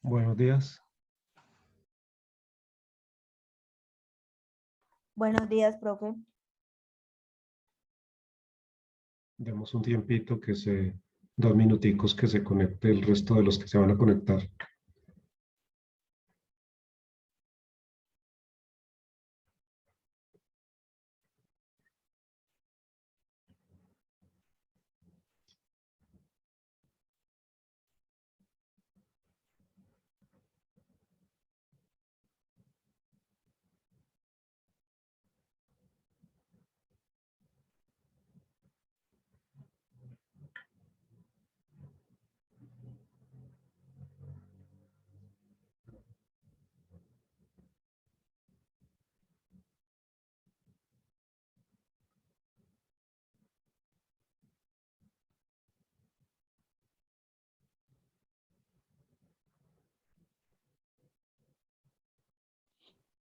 Buenos días. Buenos días, profe. Demos un tiempito 2 minuticos que se conecte el resto de los que se van a conectar.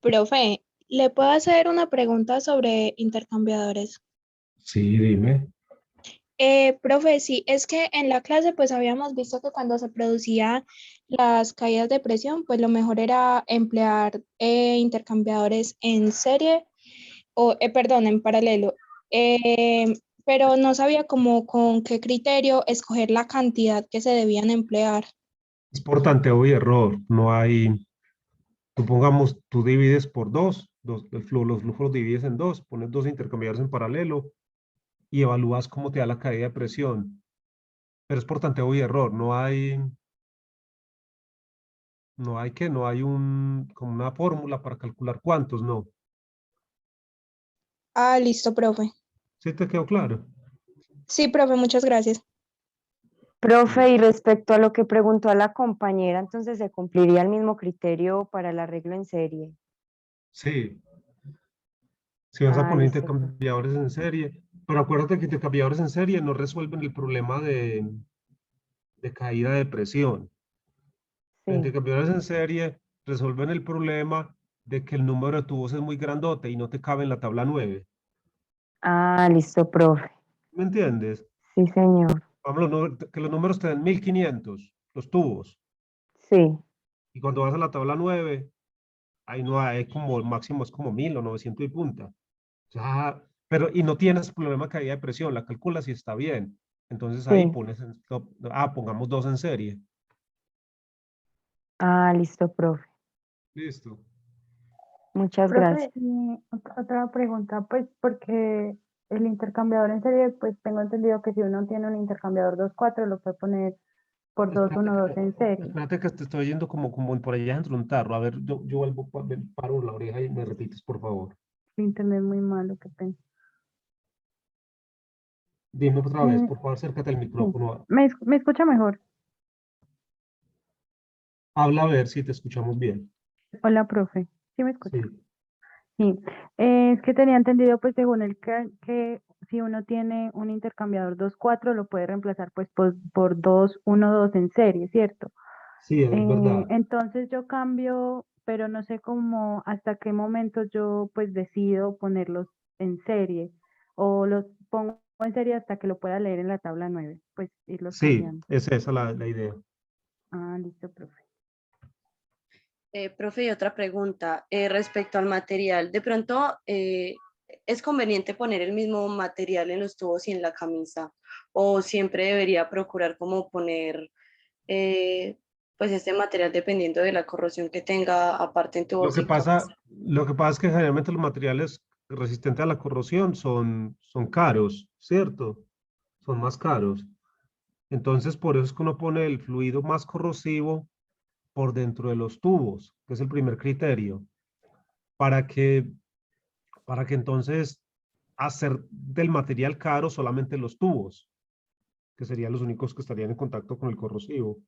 Profe, ¿le puedo hacer una pregunta sobre intercambiadores? Sí, dime. Profe, sí, es que en la clase pues habíamos visto que cuando se producían las caídas de presión, pues lo mejor era emplear intercambiadores en serie o, perdón, en paralelo. Eh, pero no sabía cómo con qué criterio escoger la cantidad que se debían emplear. Es por tanteo y error. No hay, supongamos, tú divides por los flujos los divides en dos, pones dos intercambiadores en paralelo y evalúas cómo te da la caída de presión. Pero es por tanteo y error. No hay como una fórmula para calcular cuántos, no. Ah, listo, profe. ¿Sí te quedó claro? Sí, profe, muchas gracias. Profe, y respecto a lo que preguntó a la compañera, entonces se cumpliría el mismo criterio para el arreglo en serie. Sí. Si vas a poner Listo, profe. intercambiadores en serie, pero acuérdate que intercambiadores en serie no resuelven el problema de caída de presión. Los Sí. intercambiadores en serie resuelven el problema de que el número de tubos es muy grandote y no te cabe en la tabla 9. Listo, profe. ¿Me entiendes? Sí, señor. Vamos, que los números te den 1500, los tubos. Sí. Y cuando vas a la tabla 9, ahí no hay como el máximo es como 1000 o 900 y punta. O sea, pero y no tienes problema de caída de presión, la calculas y está bien. Entonces ahí Sí. pones, pongamos dos en serie. Listo, profe. Listo. Muchas Profe, gracias. y otra pregunta, pues porque el intercambiador en serie, pues tengo entendido que si uno tiene un intercambiador 2.4 lo puede poner por Espérate, 2.1.2 en serie. espérate que te estoy yendo como por allá dentro de un tarro. A ver, yo vuelvo, paro la oreja y me repites, por favor. El internet es muy malo, qué pena. Dime otra vez, Mm, por favor, acércate al sí. micrófono. ¿Me escucha mejor? Habla a ver si te escuchamos bien. Hola, profe. ¿Sí me Sí. escucha? Sí. Es que tenía entendido, pues según el que si uno tiene un intercambiador 2.4 lo puede reemplazar pues por 2.1.2 en serie, ¿cierto? Sí, es verdad. Entonces yo cambio, pero no sé cómo, hasta qué momento yo pues decido ponerlos en serie o los pongo en serie hasta que lo pueda leer en la tabla 9, pues irlos Sí, cambiando. es esa la idea. Listo, profe. Profe, y otra pregunta respecto al material. De pronto, ¿es conveniente poner el mismo material en los tubos y en la camisa? ¿O siempre debería procurar como poner pues este material dependiendo de la corrosión que tenga aparte en Lo tubos que y camisa? pasa, lo que pasa es que generalmente los materiales resistentes a la corrosión son caros, ¿cierto? Son más caros. Entonces, por eso es que uno pone el fluido más corrosivo por dentro de los tubos, que es el primer criterio, para que, para que entonces hacer del material caro solamente los tubos, que serían los únicos que estarían en contacto con el corrosivo.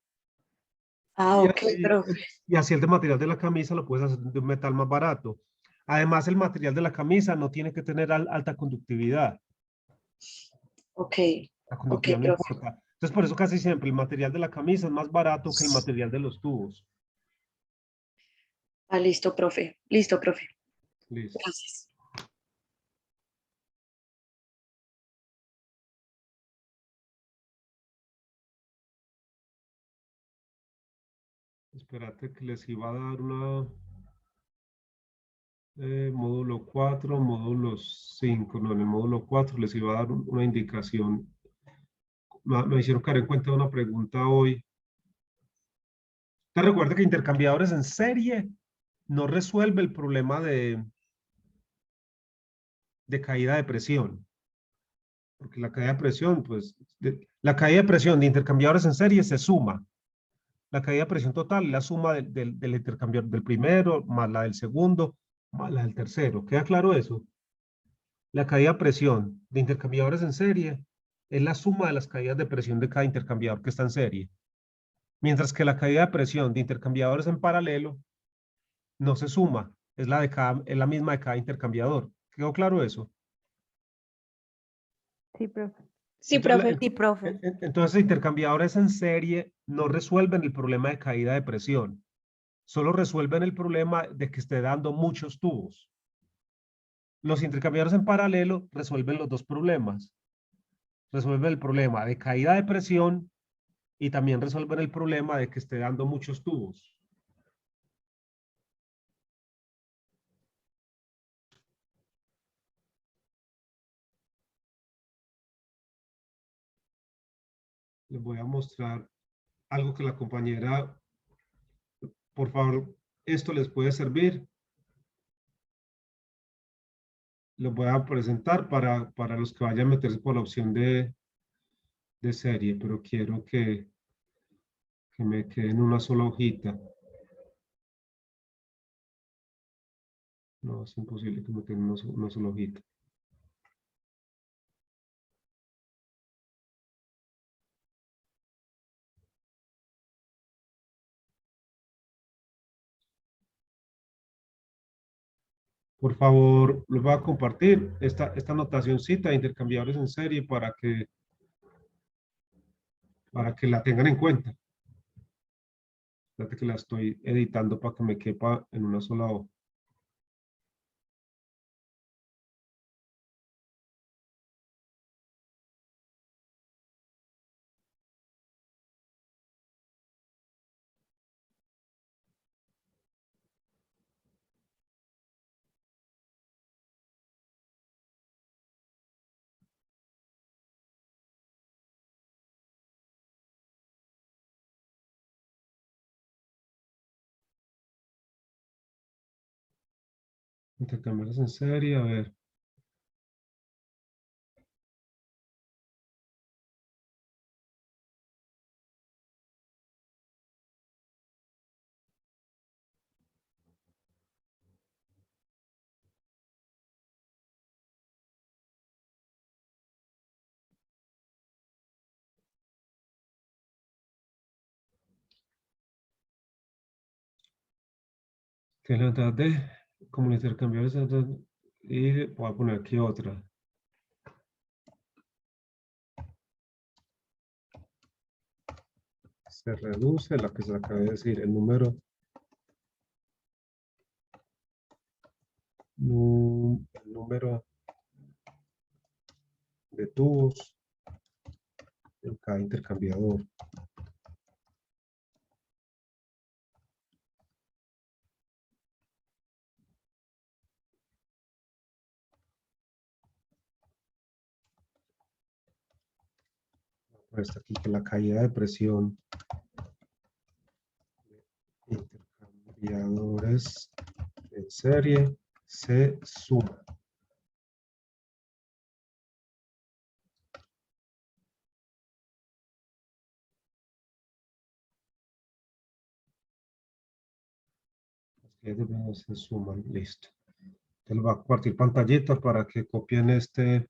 Y Ok, así, profe. y así el de material de la camisa lo puedes hacer de un metal más barato. Además, el material de la camisa no tiene que tener alta conductividad. Ok, La ok, conductividad no profe. importa. Entonces, por eso casi siempre el material de la camisa es más barato que el material de los tubos. Listo, profe. Listo, profe. Listo. Gracias. Espérate que les iba a dar una módulo 4, módulo 5. No, en el módulo 4 les iba a dar una indicación. Me hicieron caer en cuenta de una pregunta hoy. Te recuerda que intercambiadores en serie no resuelve el problema de caída de presión. Porque la caída de presión, pues, la caída de presión de intercambiadores en serie se suma. La caída de presión total es la suma del intercambiador del primero, más la del segundo, más la del tercero. ¿Queda claro eso? La caída de presión de intercambiadores en serie es la suma de las caídas de presión de cada intercambiador que está en serie. Mientras que la caída de presión de intercambiadores en paralelo no se suma, es la misma de cada intercambiador. ¿Quedó claro eso? Sí, profe. Sí, Entonces, profe. Sí, profe. entonces, intercambiadores en serie no resuelven el problema de caída de presión, solo resuelven el problema de que esté dando muchos tubos. Los intercambiadores en paralelo resuelven los dos problemas. Resuelven el problema de caída de presión y también resuelven el problema de que esté dando muchos tubos. Les voy a mostrar algo que la compañera, por favor, esto les puede servir. Los voy a presentar para los que vayan a meterse por la opción de serie, pero quiero que me quede en una sola hojita. No, es imposible que me quede en una sola hojita. Por favor, les voy a compartir esta anotacióncita de intercambiadores en serie para que la tengan en cuenta. Fíjate que la estoy editando para que me quepa en una sola hoja. Intercambiadores en serie, a ver. Que es la edad de como intercambiadores y voy a poner aquí otra. Se reduce la que se acaba de decir, el número de tubos en cada intercambiador. Está aquí que la caída de presión de intercambiadores en serie se suma. Se suman, listo. Te lo voy a compartir pantallita para que copien este.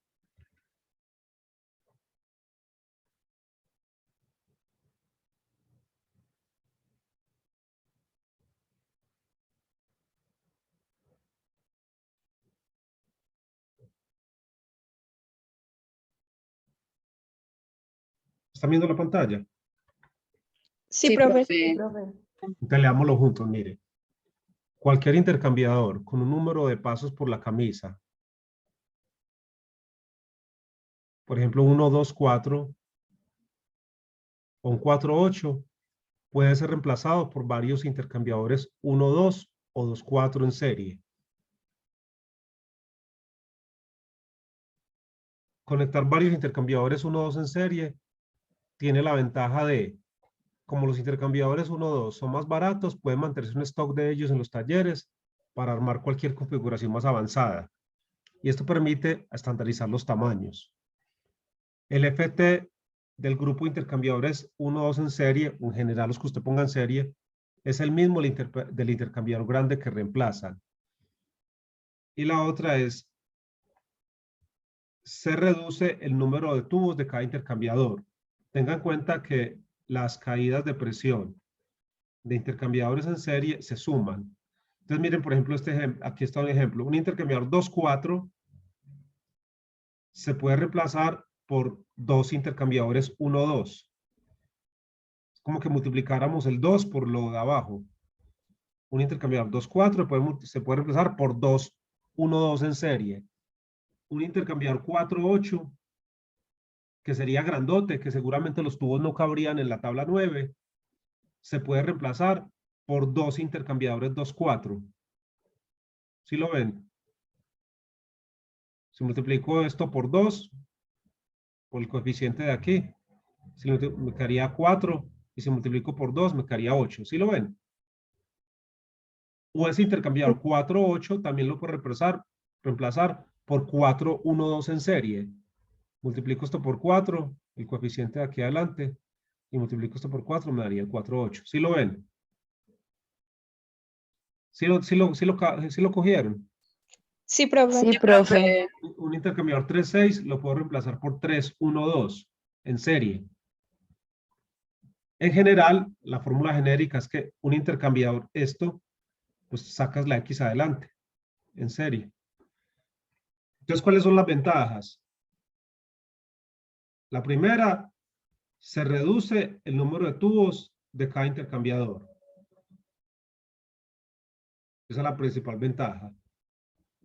¿Están viendo la pantalla? Sí, profe. Sí, profe. Entonces leámoslo juntos, mire. Cualquier intercambiador con un número de pasos por la camisa, por ejemplo, 1, 2, 4 o un 4, 8, puede ser reemplazado por varios intercambiadores 1-2 o 2-4 en serie. Conectar varios intercambiadores 1-2 en serie tiene la ventaja de, como los intercambiadores 1-2 son más baratos, pueden mantenerse un stock de ellos en los talleres para armar cualquier configuración más avanzada. Y esto permite estandarizar los tamaños. El FT del grupo de intercambiadores 1-2 en serie, en general los que usted ponga en serie, es el mismo del intercambiador grande que reemplazan. Y la otra es, se reduce el número de tubos de cada intercambiador. Tenga en cuenta que las caídas de presión de intercambiadores en serie se suman. Entonces miren, por ejemplo, aquí está un ejemplo. Un intercambiador 2-4 se puede reemplazar por dos intercambiadores 1-2. Es como que multiplicáramos el 2 por lo de abajo. Un intercambiador 2-4 se puede reemplazar por dos 1-2 en serie. Un intercambiador 4-8, que sería grandote, que seguramente los tubos no cabrían en la tabla 9, se puede reemplazar por dos intercambiadores 2-4. ¿Sí lo ven? Si multiplico esto por 2, por el coeficiente de aquí, me quedaría 4, y si multiplico por 2, me quedaría 8. ¿Sí lo ven? O ese intercambiador 4-8 también lo puedo reemplazar por 4-1-2 en serie. Multiplico esto por 4, el coeficiente de aquí adelante, y multiplico esto por 4, me daría el 4-8. ¿Sí lo ven? ¿Sí lo cogieron? Sí, profe. Sí, profe. Un intercambiador 3-6 lo puedo reemplazar por 3-1-2 en serie. En general, la fórmula genérica es que un intercambiador, pues sacas la X adelante, en serie. Entonces, ¿cuáles son las ventajas? La primera, se reduce el número de tubos de cada intercambiador. Esa es la principal ventaja.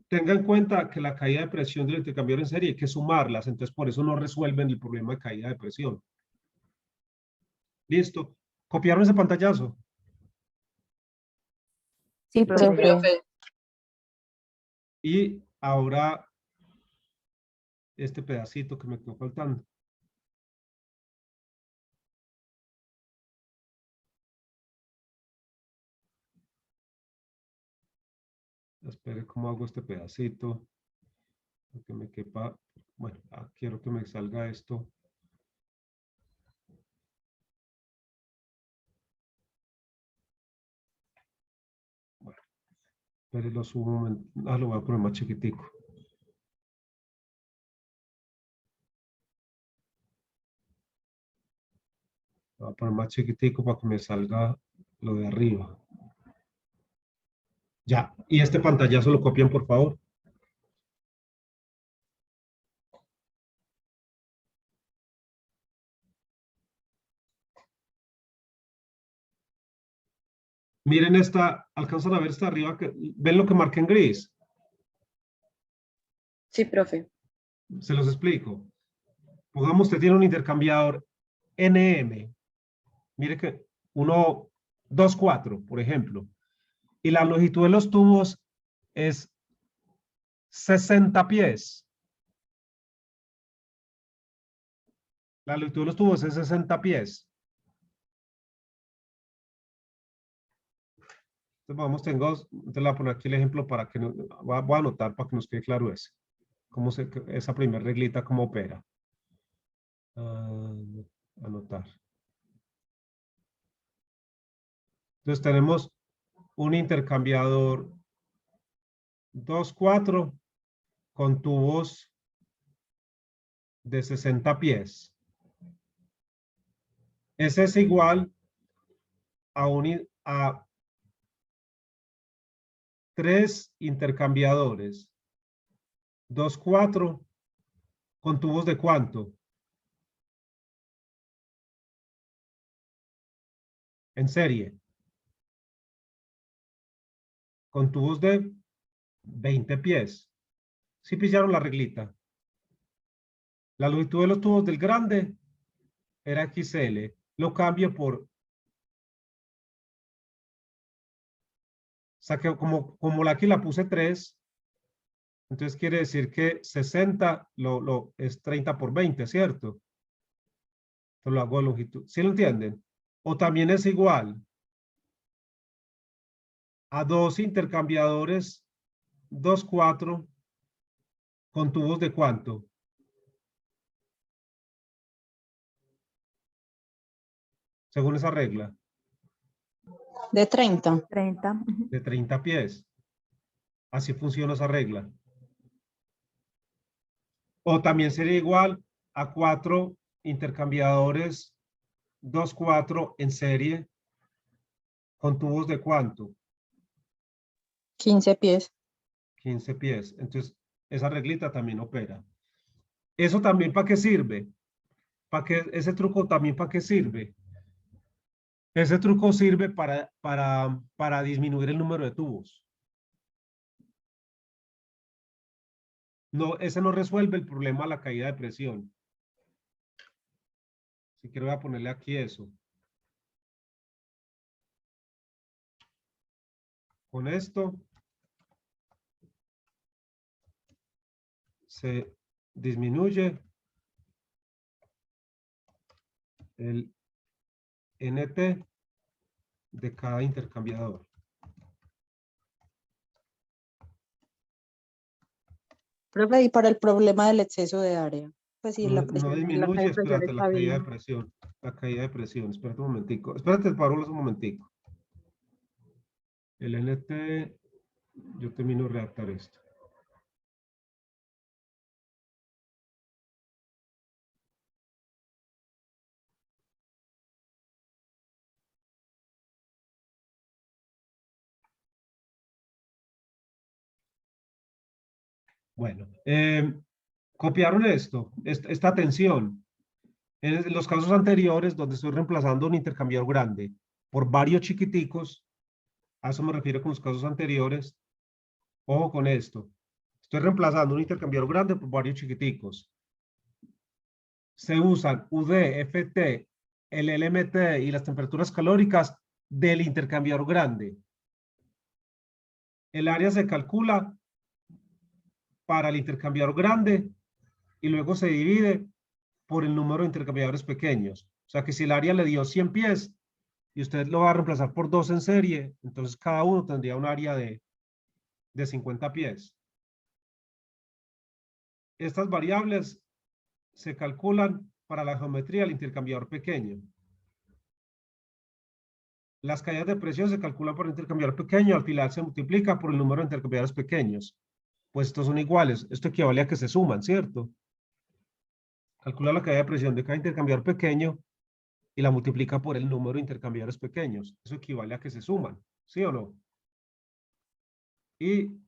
Tenga en cuenta que la caída de presión del intercambiador en serie hay que sumarlas, entonces por eso no resuelven el problema de caída de presión. ¿Listo? ¿Copiaron ese pantallazo? Sí, profe. Y ahora este pedacito que me quedó faltando. Espere cómo hago este pedacito. Que me quepa. Bueno, quiero que me salga esto. Bueno, pero lo subo un momento. Lo voy a poner más chiquitico. Lo voy a poner más chiquitico para que me salga lo de arriba. Ya, y este pantallazo lo copian, por favor. Miren esta, alcanzan a ver esta arriba, ¿ven lo que marqué en gris? Sí, profe. Se los explico. Pongamos, usted tiene un intercambiador NM. Mire que 1, 2, 4, por ejemplo. Y la longitud de los tubos es 60 pies. La longitud de los tubos es 60 pies. Entonces vamos, entonces le voy a poner aquí el ejemplo para que, voy a anotar para que nos quede claro ese. Esa primera reglita, cómo opera. Anotar. Entonces tenemos un intercambiador 2-4 con tubos de 60 pies. Ese es igual a 3 intercambiadores 2-4 con tubos de ¿cuánto? En serie. Con tubos de 20 pies. ¿Sí pillaron la reglita? La longitud de los tubos del grande era XL. Lo cambio por sea que como aquí la puse 3, entonces quiere decir que 60 es 30 por 20, ¿cierto? Entonces lo hago de longitud. ¿Sí lo entienden? O también es igual a 2 intercambiadores 2,4 con tubos de ¿cuánto? Según esa regla, De 30. 30. de 30 pies. Así funciona esa regla. O también sería igual a 4 intercambiadores 2,4 en serie con tubos de ¿cuánto? 15 pies. 15 pies. Entonces, esa reglita también opera. ¿Eso también para qué sirve? Ese truco también para qué sirve? Ese truco sirve para disminuir el número de tubos. No, ese no resuelve el problema de la caída de presión. Si quiero voy a ponerle aquí eso. Con esto se disminuye el NT de cada intercambiador. Profe, y para el problema del exceso de área, pues sí, la No presión, la disminuye, caída de presión espérate, la está caída de bien. presión. La caída de presión, espérate un momentico. Espérate, Pablo, un momentico. El NT, yo termino de redactar esto. Bueno, copiaron esto, esta tensión. En los casos anteriores, donde estoy reemplazando un intercambiador grande por varios chiquiticos, a eso me refiero con los casos anteriores. Ojo con esto. Estoy reemplazando un intercambiador grande por varios chiquiticos. Se usan UD, FT, el LMT y las temperaturas calóricas del intercambiador grande. El área se calcula para el intercambiador grande y luego se divide por el número de intercambiadores pequeños. O sea que si el área le dio 100 pies y usted lo va a reemplazar por 2 en serie, entonces cada uno tendría un área de 50 pies. Estas variables se calculan para la geometría del intercambiador pequeño. Las caídas de presión se calculan por el intercambiador pequeño, al final se multiplica por el número de intercambiadores pequeños. Pues estos son iguales, esto equivale a que se suman, ¿cierto? Calcula la caída de presión de cada intercambiador pequeño y la multiplica por el número de intercambiadores pequeños. Eso equivale a que se suman, ¿sí o no? Y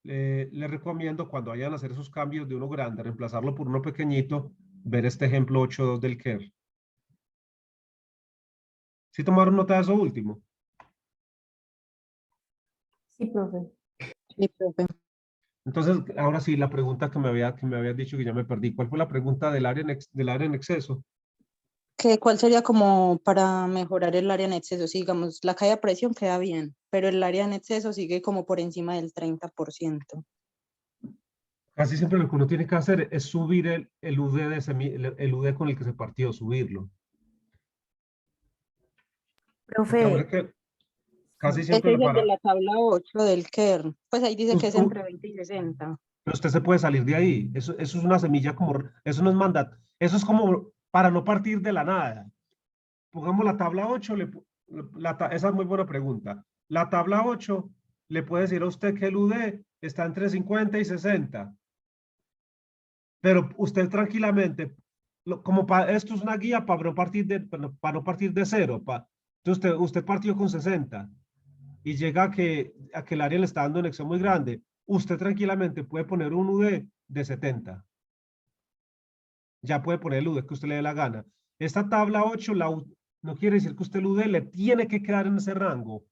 les recomiendo cuando vayan a hacer esos cambios de uno grande, reemplazarlo por uno pequeñito, ver este ejemplo 8.2 del Kerr. ¿Sí tomaron nota de eso último? Sí, profe. Sí, profe. Entonces, ahora sí, la pregunta que me habías dicho que ya me perdí. ¿Cuál fue la pregunta del área en exceso? ¿Cuál sería como para mejorar el área en exceso? Si digamos, la caída de presión queda bien, pero el área en exceso sigue como por encima del 30%. Casi siempre lo que uno tiene que hacer es subir el UD, el UD con el que se partió, subirlo. Porque ahora Profe, que casi Ese es siempre el de la tabla 8 del Kern. Pues ahí dice que es entre 20 y 60. pero usted se puede salir de ahí. Eso es una semilla como, eso no es mandato. Eso es como para no partir de la nada. Pongamos la tabla 8, esa es muy buena pregunta. La tabla 8 le puede decir a usted que el UD está entre 50 y 60. Pero usted tranquilamente, esto es una guía para no partir de cero. Entonces usted partió con 60 y llega a que el área le está dando una exceso muy grande. Usted tranquilamente puede poner un UD de 70. Ya puede poner el UD que usted le dé la gana. Esta tabla 8 no quiere decir que usted el UD le tiene que quedar en ese rango.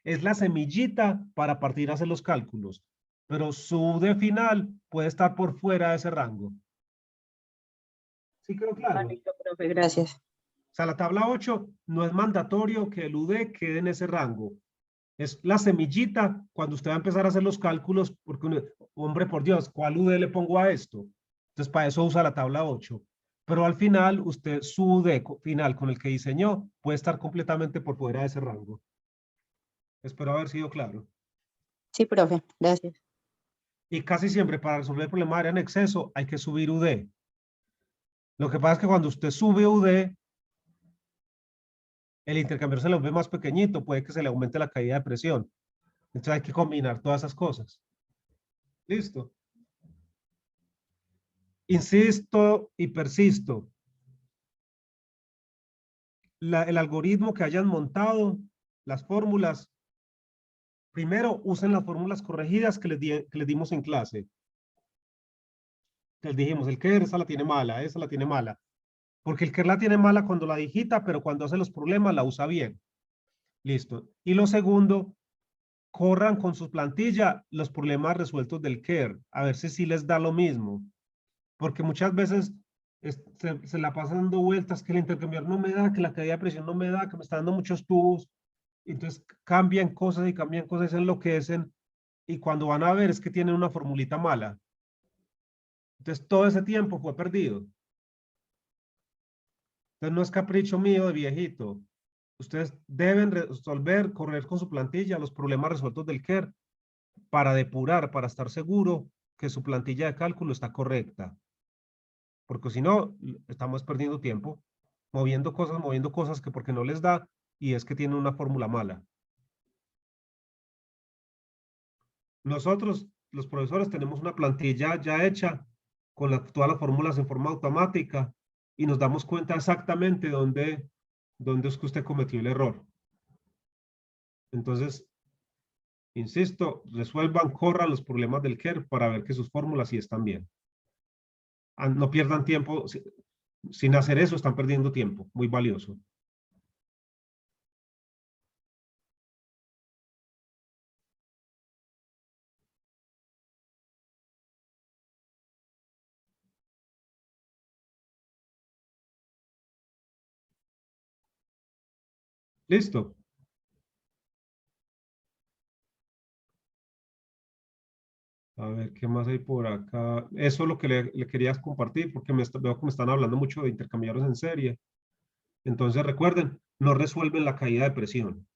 Es la semillita para partir a hacer los cálculos. Pero su UD final puede estar por fuera de ese rango. ¿Sí quedó claro? Listo, profe, gracias. O sea, la tabla 8 no es mandatorio que el UD quede en ese rango. Es la semillita cuando usted va a empezar a hacer los cálculos, porque, hombre, por Dios, ¿cuál UD le pongo a esto? Entonces, para eso usa la tabla 8. Pero al final, usted, su UD final con el que diseñó puede estar completamente por fuera de ese rango. Espero haber sido claro. Sí, profe, gracias. Y casi siempre para resolver el problema de área en exceso hay que subir UD. Lo que pasa es que cuando usted sube UD, el intercambiador se lo ve más pequeñito, puede que se le aumente la caída de presión. Entonces hay que combinar todas esas cosas. Listo. Insisto y persisto. El algoritmo que hayan montado, las fórmulas, primero usen las fórmulas corregidas que les dimos en clase. Les dijimos, el KER, esa la tiene mala, esa la tiene mala. Porque el KER la tiene mala cuando la digita, pero cuando hace los problemas la usa bien. Listo. Y lo segundo, corran con su plantilla los problemas resueltos del KER, a ver si sí les da lo mismo. Porque muchas veces se la pasan dando vueltas, que el intercambiador no me da, que la caída de presión no me da, que me está dando muchos tubos. Entonces cambian cosas y se enloquecen. Y cuando van a ver es que tienen una formulita mala. Entonces todo ese tiempo fue perdido. Entonces no es capricho mío de viejito. Ustedes deben resolver, correr con su plantilla los problemas resueltos del KER para depurar, para estar seguro que su plantilla de cálculo está correcta. Porque si no, estamos perdiendo tiempo, moviendo cosas que porque no les da y es que tienen una fórmula mala. Nosotros, los profesores, tenemos una plantilla ya hecha con todas las fórmulas en forma automática y nos damos cuenta exactamente dónde es que usted cometió el error. Entonces, insisto, resuelvan, corran los problemas del KER para ver que sus fórmulas sí están bien. No pierdan tiempo. Sin hacer eso, están perdiendo tiempo, muy valioso. Listo. A ver, ¿qué más hay por acá? Eso es lo que le quería compartir porque veo que me están hablando mucho de intercambiadores en serie. Entonces recuerden, no resuelven la caída de presión.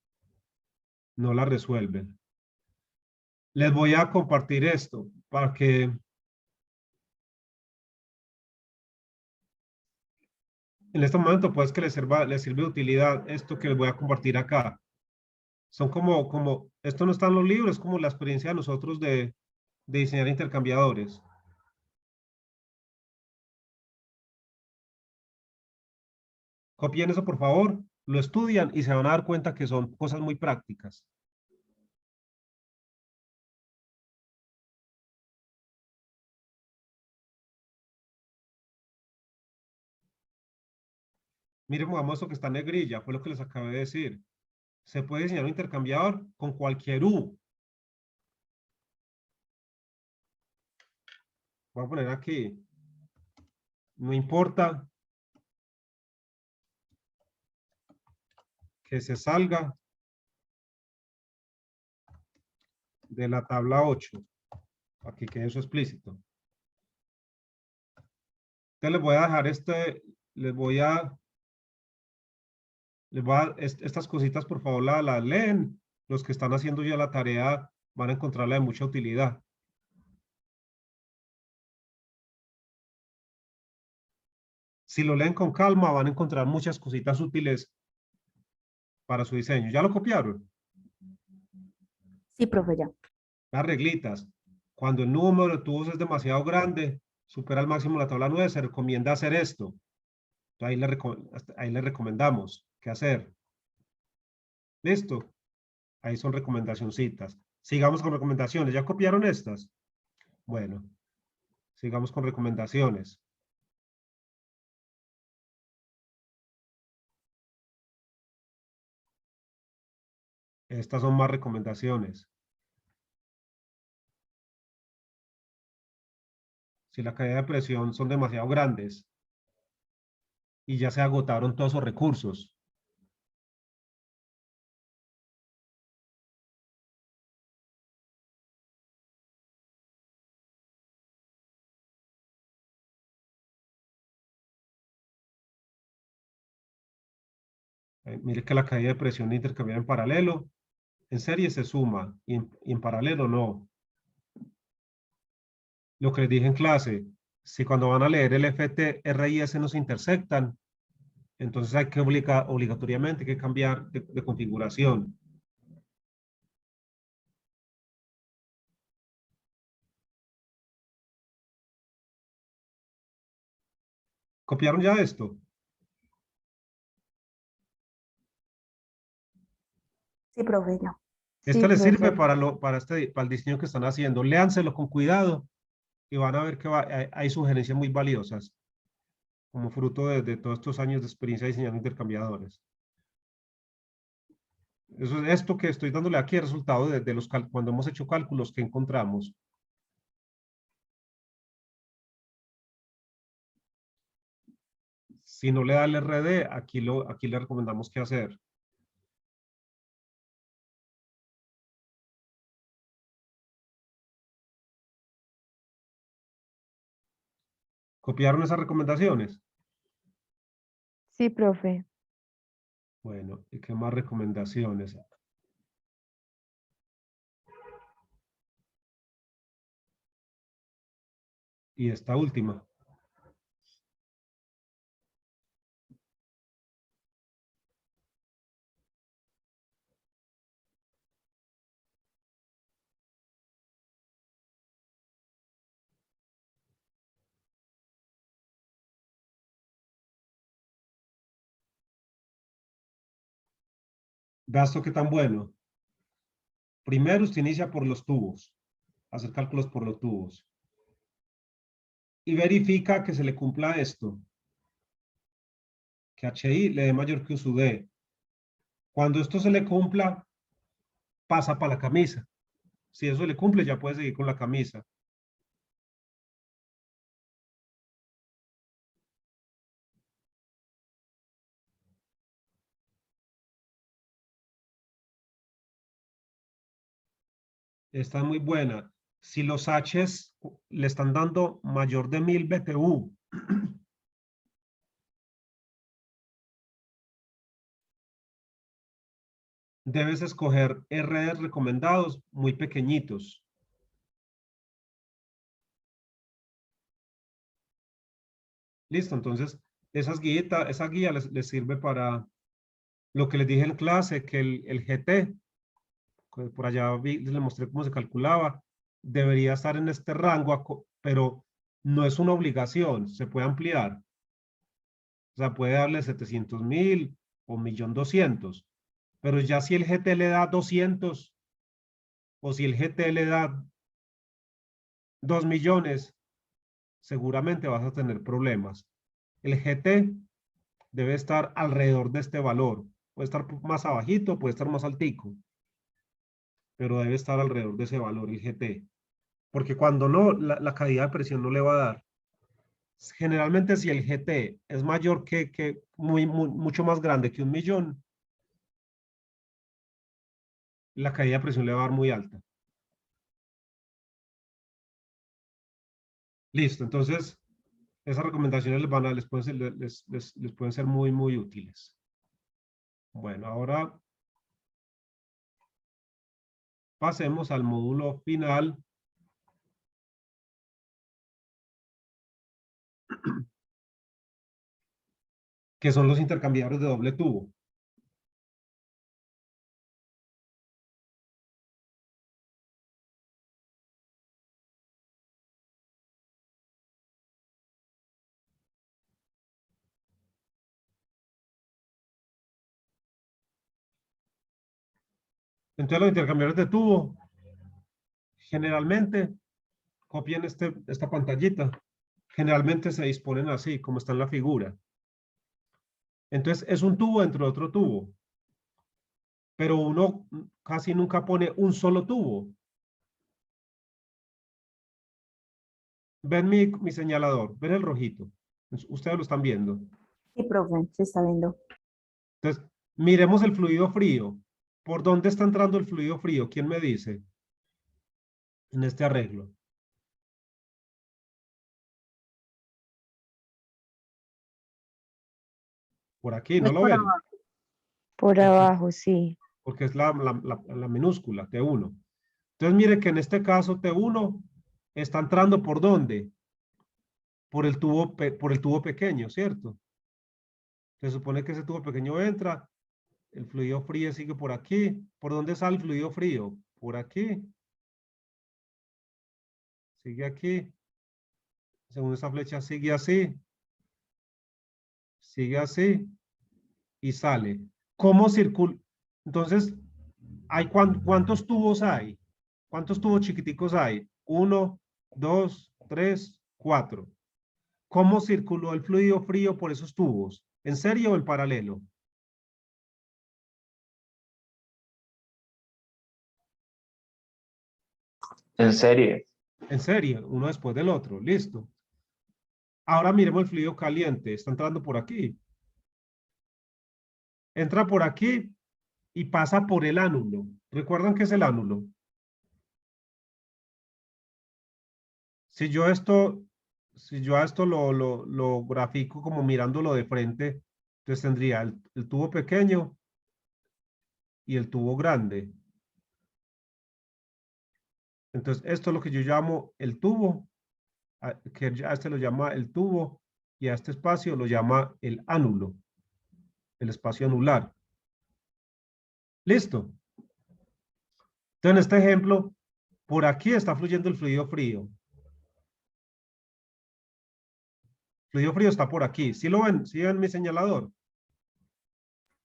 No la resuelven. Les voy a compartir esto para que en este momento pues que les sirve de utilidad esto que les voy a compartir acá. Son esto no está en los libros, es como la experiencia de nosotros de diseñar intercambiadores. Copien eso, por favor, lo estudian y se van a dar cuenta que son cosas muy prácticas. Miren, vamos eso que está en negrilla, fue lo que les acabé de decir. Se puede diseñar un intercambiador con cualquier U. Voy a poner aquí. No importa que se salga de la tabla 8. Aquí quede eso explícito. Entonces les voy a dejar estas cositas, por favor, las leen. Los que están haciendo ya la tarea van a encontrarla de mucha utilidad. Si lo leen con calma, van a encontrar muchas cositas útiles para su diseño. ¿Ya lo copiaron? Sí, profe, ya. Las reglitas. Cuando el número de tubos es demasiado grande, supera al máximo la tabla 9, se recomienda hacer esto. Ahí le recomendamos qué hacer. ¿Listo? Ahí son recomendacioncitas. Sigamos con recomendaciones. ¿Ya copiaron estas? Bueno, sigamos con recomendaciones. Estas son más recomendaciones. Si la caída de presión son demasiado grandes y ya se agotaron todos esos recursos, Mire que la caída de presión intercambiada en paralelo, en serie se suma y en paralelo no. Lo que les dije en clase, si cuando van a leer el FT, R y S no se intersectan, entonces hay que obligatoriamente hay que cambiar de configuración. ¿Copiaron ya esto? Sí, profe, ya. Esto Sí, les sirve profe. para el diseño que están haciendo. Léanselo con cuidado y van a ver que hay sugerencias muy valiosas como fruto de todos estos años de experiencia diseñando intercambiadores. Esto que estoy dándole aquí es resultado de cuando hemos hecho cálculos que encontramos. Si no le da el RD, aquí le recomendamos qué hacer. ¿Copiaron esas recomendaciones? Sí, profe. Bueno, ¿y qué más recomendaciones? Y esta última. Gasto qué tan bueno. Primero usted inicia por los tubos, hacer cálculos por los tubos. Y verifica que se le cumpla esto. Que HI le dé mayor que su D. Cuando esto se le cumpla, pasa para la camisa. Si eso le cumple, ya puede seguir con la camisa. Está muy buena. Si los H's le están dando mayor de 1000 BTU, debes escoger RD recomendados muy pequeñitos. Listo, entonces esa guía les sirve para lo que les dije en clase, que el GT, que por allá les mostré cómo se calculaba, debería estar en este rango, pero no es una obligación, se puede ampliar. O sea, puede darle 700.000 o 1.200.000, pero ya si el GT le da 200 o si el GT le da 2 millones, seguramente vas a tener problemas. El GT debe estar alrededor de este valor. Puede estar más abajito, puede estar más altico, pero debe estar alrededor de ese valor, el GT. Porque cuando no, la caída de presión no le va a dar. Generalmente si el GT es mayor mucho más grande que 1 millón, la caída de presión le va a dar muy alta. Listo, entonces esas recomendaciones les pueden ser muy, muy útiles. Bueno, ahora pasemos al módulo final. Que son los intercambiadores de doble tubo. Entonces los intercambiadores de tubo, generalmente, copien esta pantallita. Generalmente se disponen así, como está en la figura. Entonces es un tubo dentro de otro tubo. Pero uno casi nunca pone un solo tubo. Ven mi señalador, ven el rojito. Ustedes lo están viendo. Sí, profe, se está viendo. Entonces, miremos el fluido frío. ¿Por dónde está entrando el fluido frío? ¿Quién me dice? En este arreglo. Por aquí, No ¿no es lo por ven? abajo. Por abajo, sí. porque es la minúscula, T1. Entonces, mire que en este caso T1 está entrando ¿por dónde? Por el tubo pequeño, ¿cierto? Se supone que ese tubo pequeño entra, el fluido frío sigue por aquí. ¿Por dónde sale el fluido frío? Por aquí. Sigue aquí. Según esa flecha sigue así. Sigue así. Y sale. ¿Cómo circula? Entonces, ¿cuántos tubos hay? ¿Cuántos tubos chiquiticos hay? 1, 2, 3, 4. ¿Cómo circuló el fluido frío por esos tubos? ¿En serie o en paralelo? En serie. En serie, uno después del otro. Listo. Ahora miremos el fluido caliente. Está entrando por aquí. Entra por aquí y pasa por el ánulo. ¿Recuerdan qué es el ánulo? Si yo a esto lo grafico como mirándolo de frente, entonces tendría el tubo pequeño y el tubo grande. Entonces, esto es lo que yo llamo el tubo, que a este lo llama el tubo y a este espacio lo llama el ánulo, el espacio anular. ¿Listo? Entonces, en este ejemplo, por aquí está fluyendo el fluido frío. El fluido frío está por aquí. ¿Sí lo ven? ¿Sí ven mi señalador?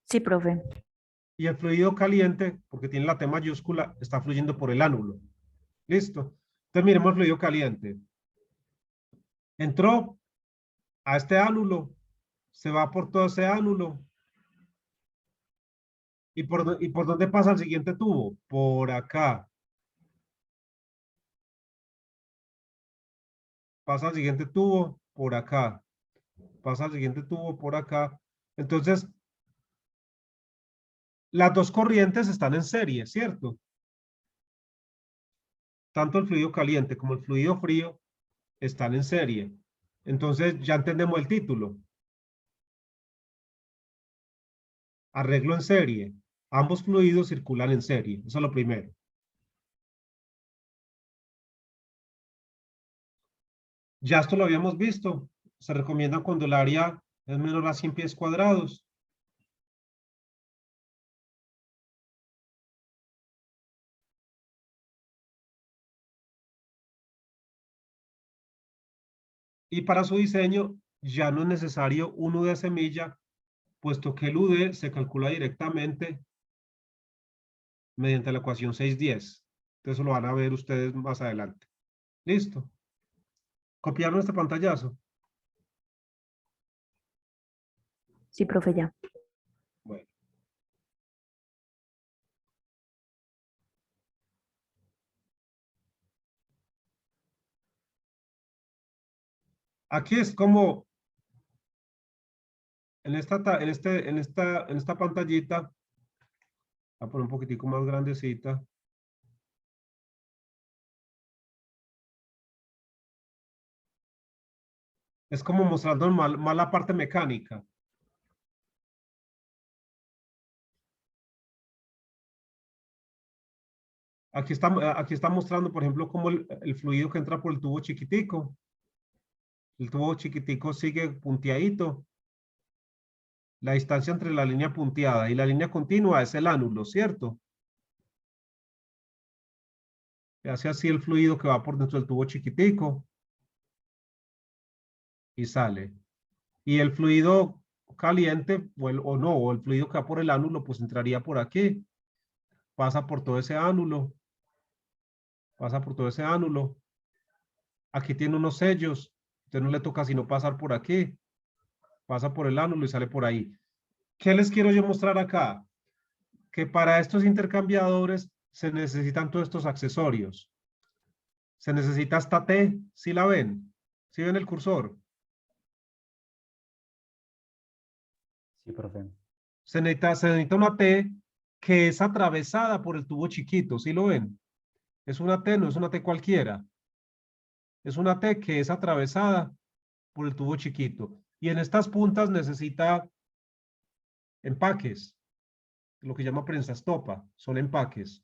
Sí, profe. Y el fluido caliente, porque tiene la T mayúscula, está fluyendo por el ánulo. ¿Listo? Entonces, miremos el fluido caliente. Entró a este ánulo, se va por todo ese ánulo. ¿Y por dónde pasa el siguiente tubo? Por acá. Pasa el siguiente tubo por acá. Pasa el siguiente tubo por acá. Entonces, las dos corrientes están en serie, ¿cierto? Tanto el fluido caliente como el fluido frío están en serie. Entonces, ya entendemos el título. Arreglo en serie. Ambos fluidos circulan en serie. Eso es lo primero. Ya esto lo habíamos visto. Se recomienda cuando el área es menor a 100 pies cuadrados. Y para su diseño ya no es necesario un UD de semilla, puesto que el UD se calcula directamente mediante la ecuación 610. Entonces lo van a ver ustedes más adelante. Listo. ¿Copiaron este pantallazo? Sí, profe, ya. Bueno. Aquí es como en esta pantallita, voy a poner un poquitico más grandecita. Es como mostrando más la parte mecánica. Aquí está mostrando, por ejemplo, cómo el fluido que entra por el tubo chiquitico. El tubo chiquitico sigue punteadito. La distancia entre la línea punteada y la línea continua es el ánulo, ¿cierto? Se hace así el fluido que va por dentro del tubo chiquitico. Y sale. Y el fluido caliente, o el fluido que va por el ánulo, pues entraría por aquí. Pasa por todo ese ánulo. Pasa por todo ese ánulo. Aquí tiene unos sellos. Usted no le toca sino pasar por aquí. Pasa por el ánulo y sale por ahí. ¿Qué les quiero yo mostrar acá? Que para estos intercambiadores se necesitan todos estos accesorios. Se necesita esta T, ¿sí la ven? ¿Sí ven el cursor? Sí, profe. Se necesita una T que es atravesada por el tubo chiquito, ¿sí lo ven? Es una T, no es una T cualquiera. Es una T que es atravesada por el tubo chiquito. Y en estas puntas necesita empaques. lo que llama prensa estopa, son empaques.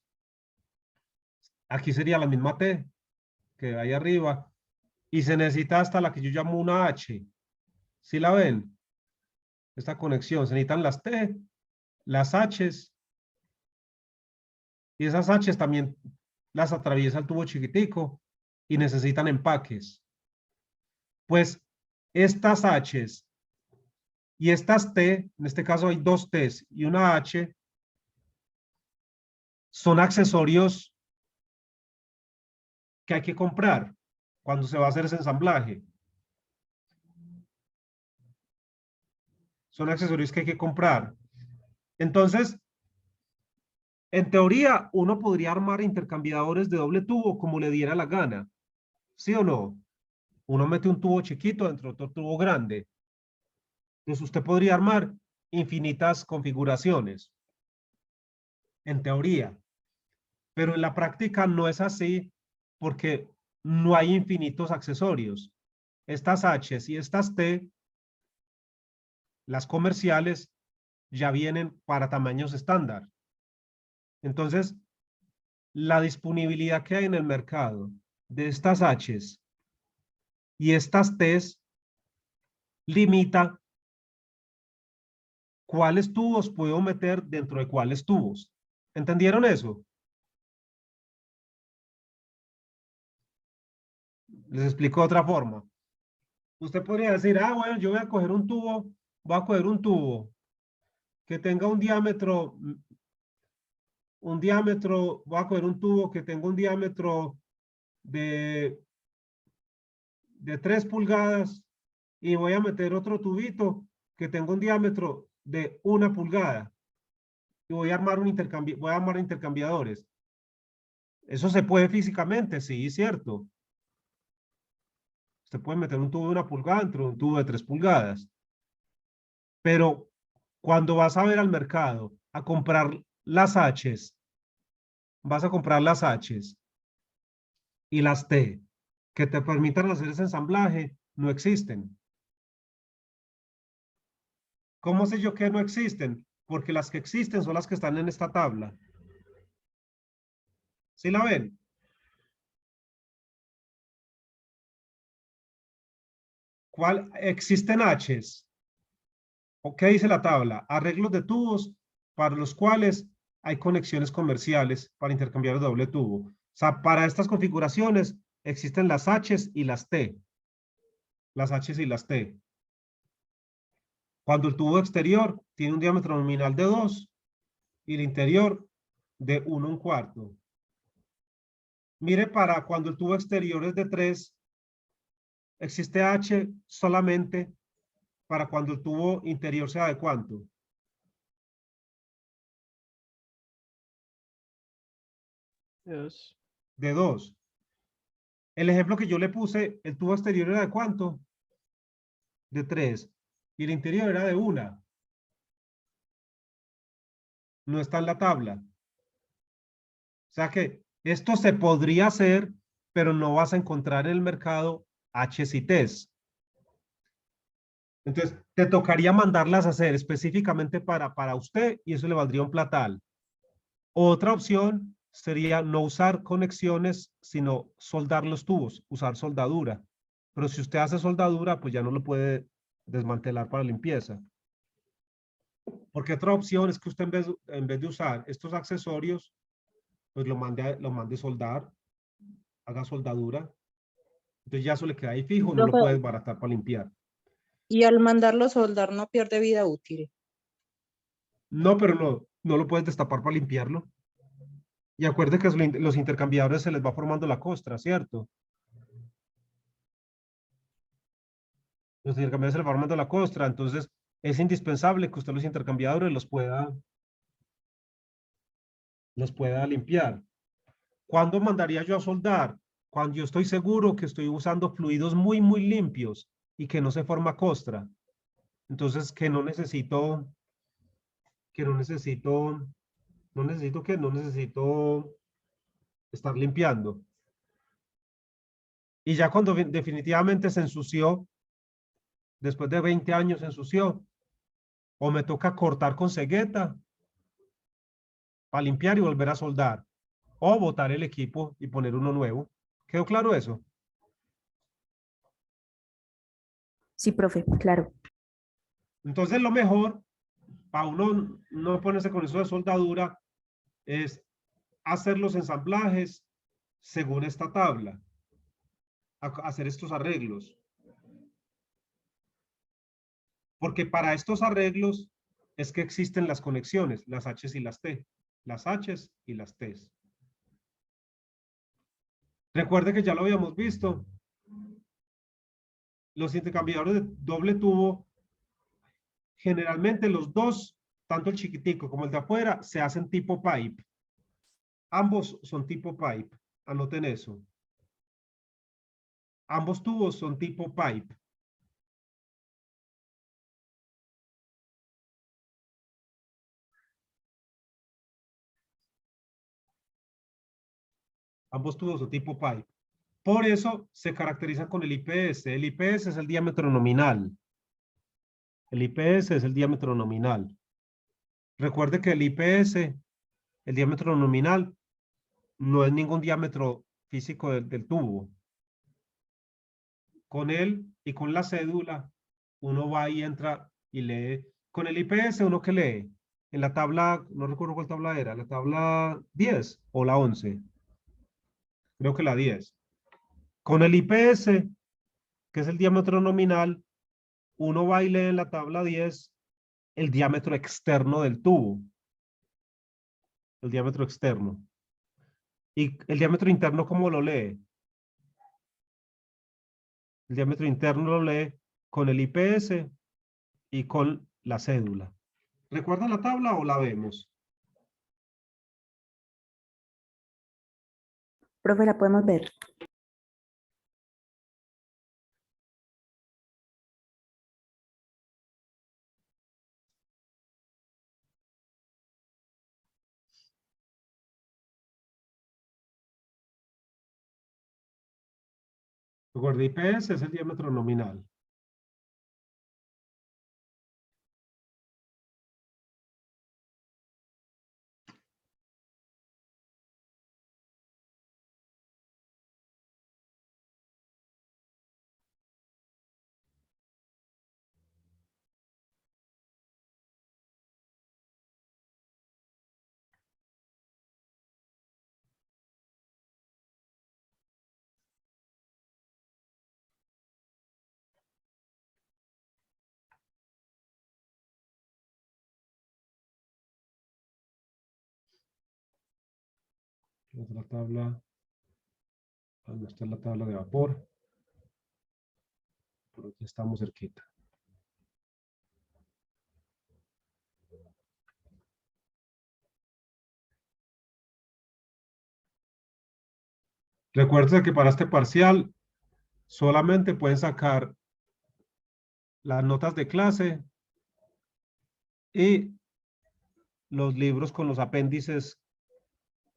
Aquí sería la misma T que hay arriba y se necesita hasta la que yo llamo una H. ¿Sí la ven? Esta conexión, se necesitan las T, las H's y esas H's también las atraviesa el tubo chiquitico y necesitan empaques. Pues estas H's y estas T, en este caso hay dos T's y una H, son accesorios que hay que comprar cuando se va a hacer ese ensamblaje. Son accesorios que hay que comprar. Entonces, en teoría, uno podría armar intercambiadores de doble tubo como le diera la gana. ¿Sí o no? Uno mete un tubo chiquito dentro de otro tubo grande. Entonces, usted podría armar infinitas configuraciones. En teoría. Pero en la práctica no es así porque no hay infinitos accesorios. Estas H's y estas T, las comerciales, ya vienen para tamaños estándar. Entonces, la disponibilidad que hay en el mercado de estas H's y estas T's limita cuáles tubos puedo meter dentro de cuáles tubos. ¿Entendieron eso? Les explico de otra forma. Usted podría decir, ah, bueno, yo voy a coger un tubo, voy a coger un tubo que tenga un diámetro, voy a coger un tubo que tenga un diámetro de 3 pulgadas y voy a meter otro tubito que tenga un diámetro de 1 pulgada y voy a armar intercambiadores. Eso se puede físicamente, sí, cierto. Usted puede meter un tubo de 1 pulgada dentro de un tubo de 3 pulgadas. Pero cuando vas a ver al mercado a comprar las H's, vas a comprar las H's y las T que te permitan hacer ese ensamblaje, no existen. ¿Cómo sé yo que no existen? Porque las que existen son las que están en esta tabla. ¿Sí la ven? ¿Cuál? Existen H's. ¿Qué dice la tabla? Arreglos de tubos para los cuales hay conexiones comerciales para intercambiar doble tubo. O sea, para estas configuraciones existen las H's y las T. Las H's y las T. Cuando el tubo exterior tiene un diámetro nominal de 2 y el interior de 1/4. Mire, para cuando el tubo exterior es de 3, existe H solamente para cuando el tubo interior sea de ¿cuánto? De 2. El ejemplo que yo le puse, el tubo exterior era de ¿cuánto? De 3. Y el interior era de 1. No está en la tabla. O sea que esto se podría hacer, pero no vas a encontrar en el mercado H's y T's. Entonces, te tocaría mandarlas a hacer específicamente para usted y eso le valdría un platal. Otra opción sería no usar conexiones, sino soldar los tubos, usar soldadura. Pero si usted hace soldadura, pues ya no lo puede desmantelar para limpieza. Porque otra opción es que usted en vez de usar estos accesorios, pues lo mande soldar, haga soldadura. Entonces ya eso le queda ahí fijo, no lo puede desbaratar para limpiar. Y al mandarlo soldar no pierde vida útil. No, pero no lo puedes destapar para limpiarlo. Y acuerde que los intercambiadores se les va formando la costra, ¿cierto? Los intercambiadores se les va formando la costra, entonces es indispensable que usted los intercambiadores los pueda limpiar. ¿Cuándo mandaría yo a soldar? Cuando yo estoy seguro que estoy usando fluidos muy, muy limpios y que no se forma costra. Entonces, no necesito estar limpiando. Y ya cuando definitivamente se ensució, después de 20 años se ensució, o me toca cortar con cegueta, para limpiar y volver a soldar. O botar el equipo y poner uno nuevo. ¿Quedó claro eso? Sí, profe, claro. Entonces lo mejor, para uno no ponerse con eso de soldadura, es hacer los ensamblajes según esta tabla. Hacer estos arreglos. Porque para estos arreglos es que existen las conexiones, las H y las T. Las H y las T. Recuerde que ya lo habíamos visto. Los intercambiadores de doble tubo, generalmente los dos, tanto el chiquitico como el de afuera, se hacen tipo pipe. Ambos son tipo pipe. Anoten eso. Ambos tubos son tipo pipe. Ambos tubos son tipo pipe. Por eso se caracterizan con el IPS. El IPS es el diámetro nominal. El IPS es el diámetro nominal. Recuerde que el IPS, el diámetro nominal, no es ningún diámetro físico del tubo. Con él y con la cédula, uno va y entra y lee. Con el IPS, ¿uno qué lee? En la tabla, no recuerdo cuál tabla era, la tabla 10 o la 11. Creo que la 10. Con el IPS, que es el diámetro nominal, uno va y lee en la tabla 10 el diámetro externo del tubo. El diámetro externo. ¿Y el diámetro interno cómo lo lee? El diámetro interno lo lee con el IPS y con la cédula. ¿Recuerdan la tabla o la vemos? Profe, la podemos ver. Recuerda, IPS es el diámetro nominal. Otra tabla. ¿Dónde está la tabla de vapor? Por aquí estamos cerquita. Recuerden que para este parcial solamente pueden sacar las notas de clase y los libros con los apéndices,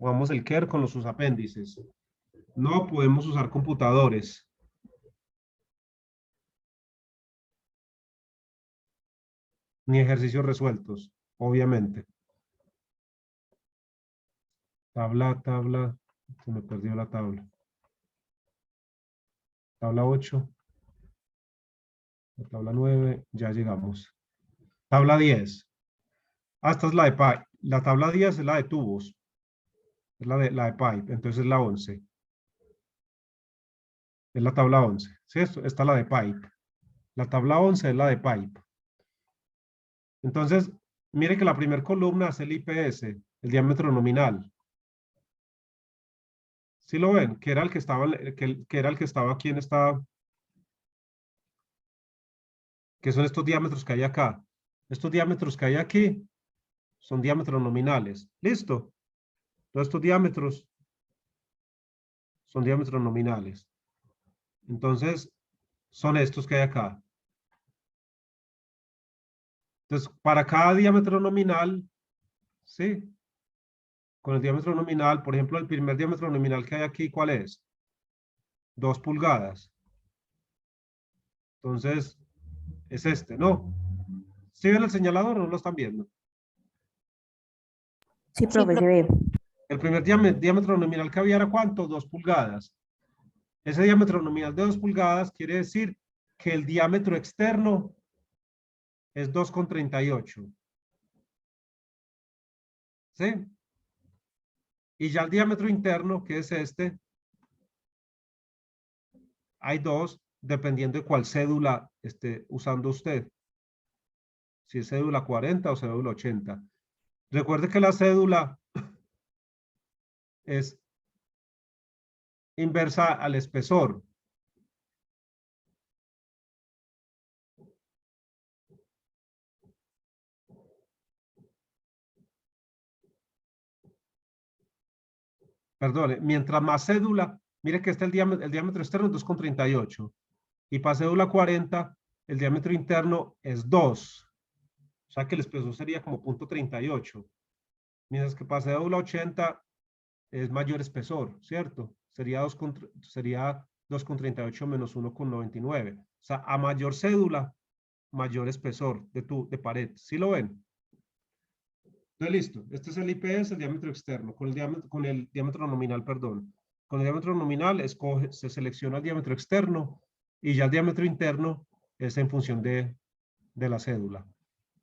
vamos el KER con sus apéndices. No podemos usar computadores. Ni ejercicios resueltos, obviamente. Tabla, se me perdió la tabla. Tabla 8. La tabla 9, ya llegamos. Tabla 10. Esta es la de pipe. La tabla 10 es la de tubos. Es la de pipe, entonces es la 11. Es la tabla 11. ¿Sí? Esta es la de pipe. La tabla 11 es la de pipe. Entonces, mire que la primera columna es el IPS, el diámetro nominal. ¿Sí lo ven? Que era el que estaba, que era el que estaba aquí en esta, que son estos diámetros que hay acá. Estos diámetros que hay aquí son diámetros nominales. ¿Listo? Todos estos diámetros son diámetros nominales. Entonces, son estos que hay acá. Entonces, para cada diámetro nominal, ¿sí? Con el diámetro nominal, por ejemplo, el primer diámetro nominal que hay aquí, ¿cuál es? 2 pulgadas. Entonces, es este, ¿no? ¿Sí ven el señalador o no lo están viendo? Sí, profe, se ve. El primer diámetro nominal que había era ¿cuánto? 2 pulgadas. Ese diámetro nominal de 2 pulgadas quiere decir que el diámetro externo es 2,38. ¿Sí? Y ya el diámetro interno, que es este, hay dos, dependiendo de cuál cédula esté usando usted. Si es cédula 40 o cédula 80. Recuerde que la cédula es inversa al espesor. Perdone, mientras más cédula, mire que el diámetro externo es 2,38. Y para cédula 40, el diámetro interno es 2. O sea que el espesor sería como 0,38. Mientras que para cédula 80 es mayor espesor, ¿cierto? Sería 2,38 menos 1,99. O sea, a mayor cédula, mayor espesor de pared. ¿Sí lo ven? Entonces, listo. Este es el IPS, el diámetro externo, con el diámetro nominal, perdón. Con el diámetro nominal se selecciona el diámetro externo y ya el diámetro interno es en función de la cédula.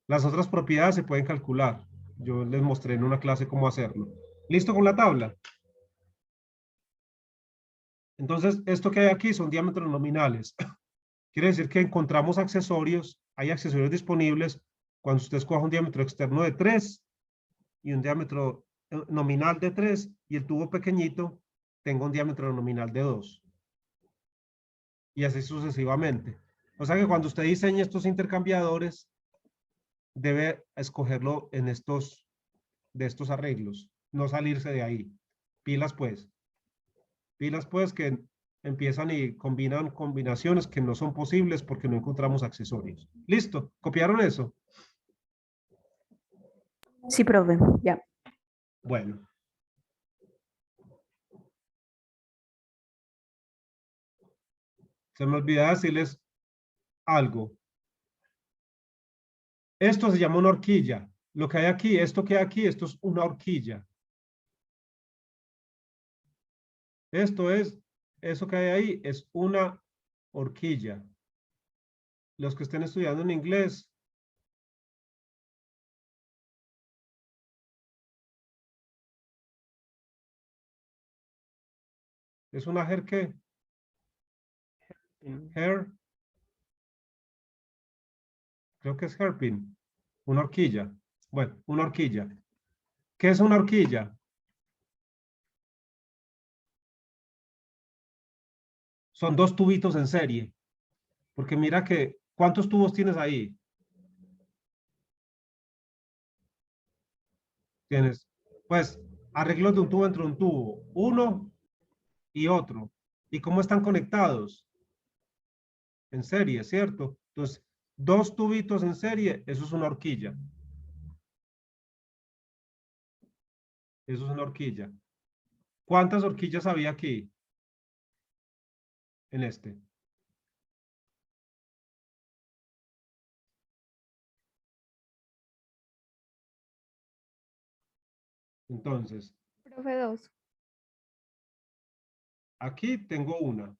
Las otras propiedades se pueden calcular. Yo les mostré en una clase cómo hacerlo. ¿Listo con la tabla? Entonces, esto que hay aquí son diámetros nominales. Quiere decir que encontramos accesorios, hay accesorios disponibles cuando usted escoja un diámetro externo de 3 y un diámetro nominal de 3 y el tubo pequeñito tenga un diámetro nominal de 2. Y así sucesivamente. O sea que cuando usted diseñe estos intercambiadores, debe escogerlo en de estos arreglos, no salirse de ahí. Pilas pues que empiezan y combinan combinaciones que no son posibles porque no encontramos accesorios. ¿Listo? ¿Copiaron eso? Sí, profe, ya. Bueno. Se me olvidaba decirles algo. Esto se llama una horquilla. Lo que hay aquí, esto que hay aquí, esto es una horquilla. Eso que hay ahí es una horquilla. Los que estén estudiando en inglés, ¿es una hair qué? Hair. Creo que es hairpin. Una horquilla. Bueno, una horquilla. ¿Qué es una horquilla? Son dos tubitos en serie. Porque mira que, ¿cuántos tubos tienes ahí? Tienes, pues, arreglos de un tubo entre un tubo. Uno y otro. ¿Y cómo están conectados? En serie, ¿cierto? Entonces, dos tubitos en serie, eso es una horquilla. Eso es una horquilla. ¿Cuántas horquillas había aquí? En este. Entonces, Profe, 2. aquí tengo una.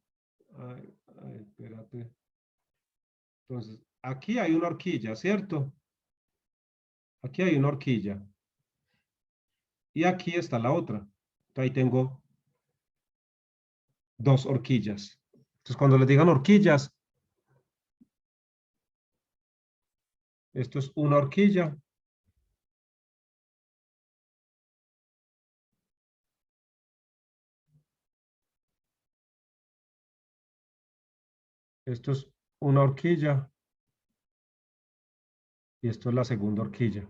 Ay, espérate. Entonces, aquí hay una horquilla, ¿cierto? Aquí hay una horquilla. Y aquí está la otra. Entonces, ahí tengo dos horquillas. Entonces, cuando les digan horquillas, esto es una horquilla. Esto es una horquilla. Y esto es la segunda horquilla.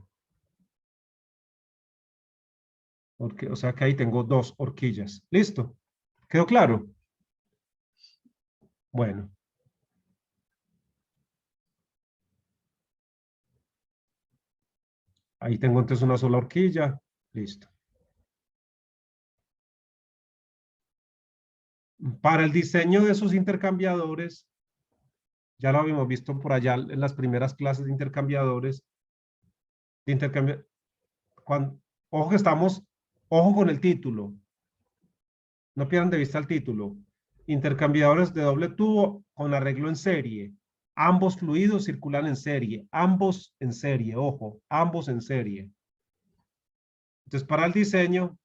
O sea que ahí tengo dos horquillas. ¿Listo? ¿Quedó claro? Bueno. Ahí tengo entonces una sola horquilla. Listo. Para el diseño de esos intercambiadores, ya lo habíamos visto por allá en las primeras clases de intercambiadores. Ojo que estamos, ojo con el título. No pierdan de vista el título. Intercambiadores de doble tubo con arreglo en serie. Ambos fluidos circulan en serie. Ambos en serie, ojo, ambos en serie. Entonces, para el diseño,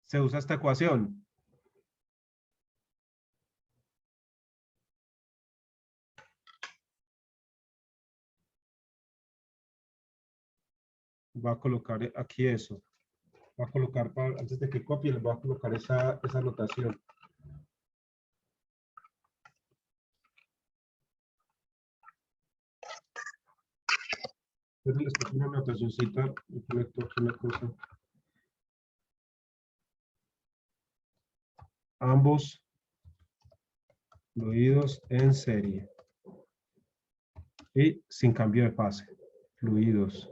se usa esta ecuación. Voy a colocar aquí eso. Voy a colocar, antes de que copie, les voy a colocar esa anotación. Entonces les pongo una anotacióncita y conecto aquí una cosa. Ambos fluidos en serie. Y sin cambio de fase. Fluidos.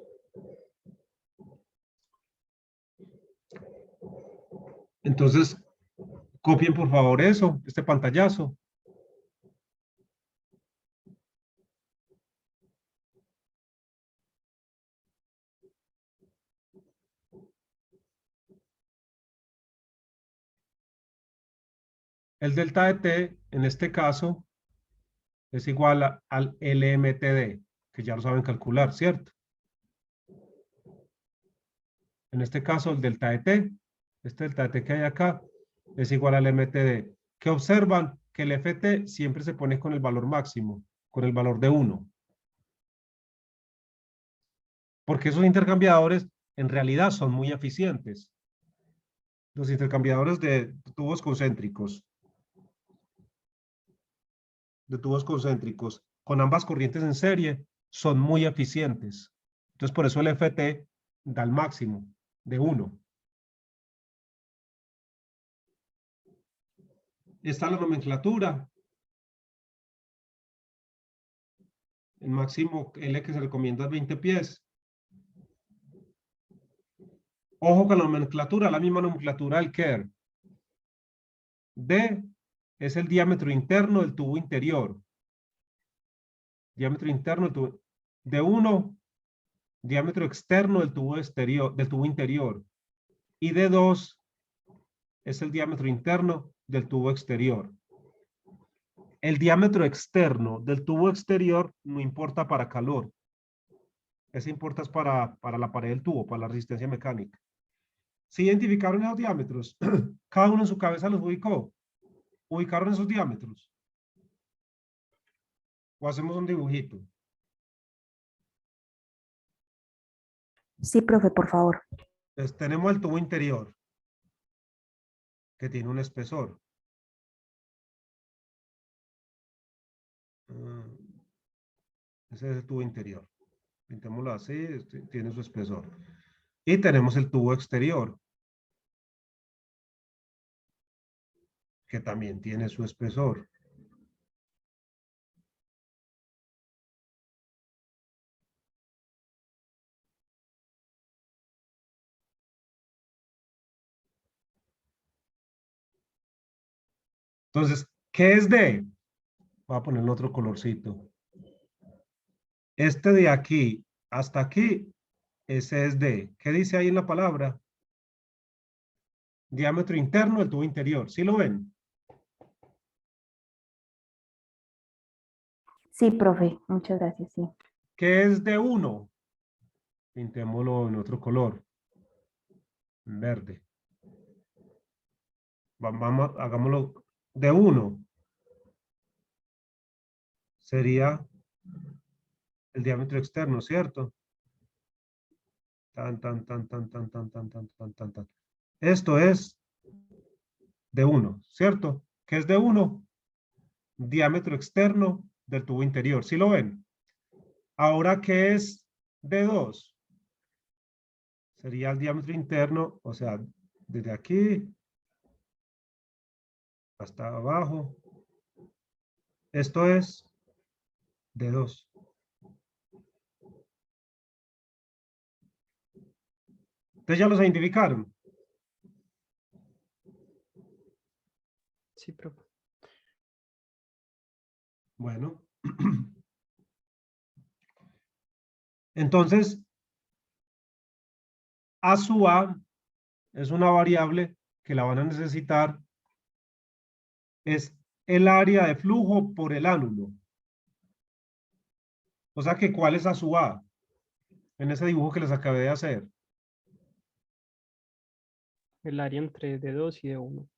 Entonces, copien por favor eso, este pantallazo. El delta de T, en este caso, es igual al LMTD, que ya lo saben calcular, ¿cierto? En este caso, el delta de T, este delta de T que hay acá, es igual al MTD. ¿Qué observan? Que el FT siempre se pone con el valor máximo, con el valor de 1. Porque esos intercambiadores en realidad son muy eficientes. Los intercambiadores de tubos concéntricos, con ambas corrientes en serie, son muy eficientes. Entonces, por eso el FT da el máximo de 1. Está la nomenclatura. El máximo L que se recomienda es 20 pies. Ojo con la nomenclatura, la misma nomenclatura del Kerr. D es el diámetro interno del tubo interior. Diámetro interno del tubo. D1, diámetro externo del tubo exterior, del tubo interior. Y D2 es el diámetro interno del tubo exterior. El diámetro externo del tubo exterior no importa para calor. Ese importa es para la pared del tubo, para la resistencia mecánica. ¿Se identificaron esos diámetros? Cada uno en su cabeza los ubicó. ¿Ubicaron esos diámetros? ¿O hacemos un dibujito? Sí, profe, por favor. Entonces, tenemos el tubo interior, que tiene un espesor. Ese es el tubo interior. Pintémoslo así, tiene su espesor. Y tenemos el tubo exterior, que también tiene su espesor. Entonces, ¿qué es D? Voy a ponerle otro colorcito. Este de aquí hasta aquí, ese es D. ¿Qué dice ahí en la palabra? Diámetro interno del tubo interior. ¿Sí lo ven? Sí, profe, muchas gracias, sí. ¿Qué es D1? Pintémoslo en otro color. En verde. Vamos, hagámoslo D1. Sería el diámetro externo, ¿cierto? Tan. Esto es D1, ¿cierto? ¿Qué es D1? Diámetro externo del tubo interior. ¿Sí lo ven? Ahora, ¿qué es D2? Sería el diámetro interno, o sea, desde aquí hasta abajo. Esto es D2. Entonces ya los identificaron. Sí, profe. Bueno. Entonces, A sub A es una variable que la van a necesitar. Es el área de flujo por el ánulo. O sea que, ¿cuál es A sub A? En ese dibujo que les acabé de hacer. El área entre D2 y D1.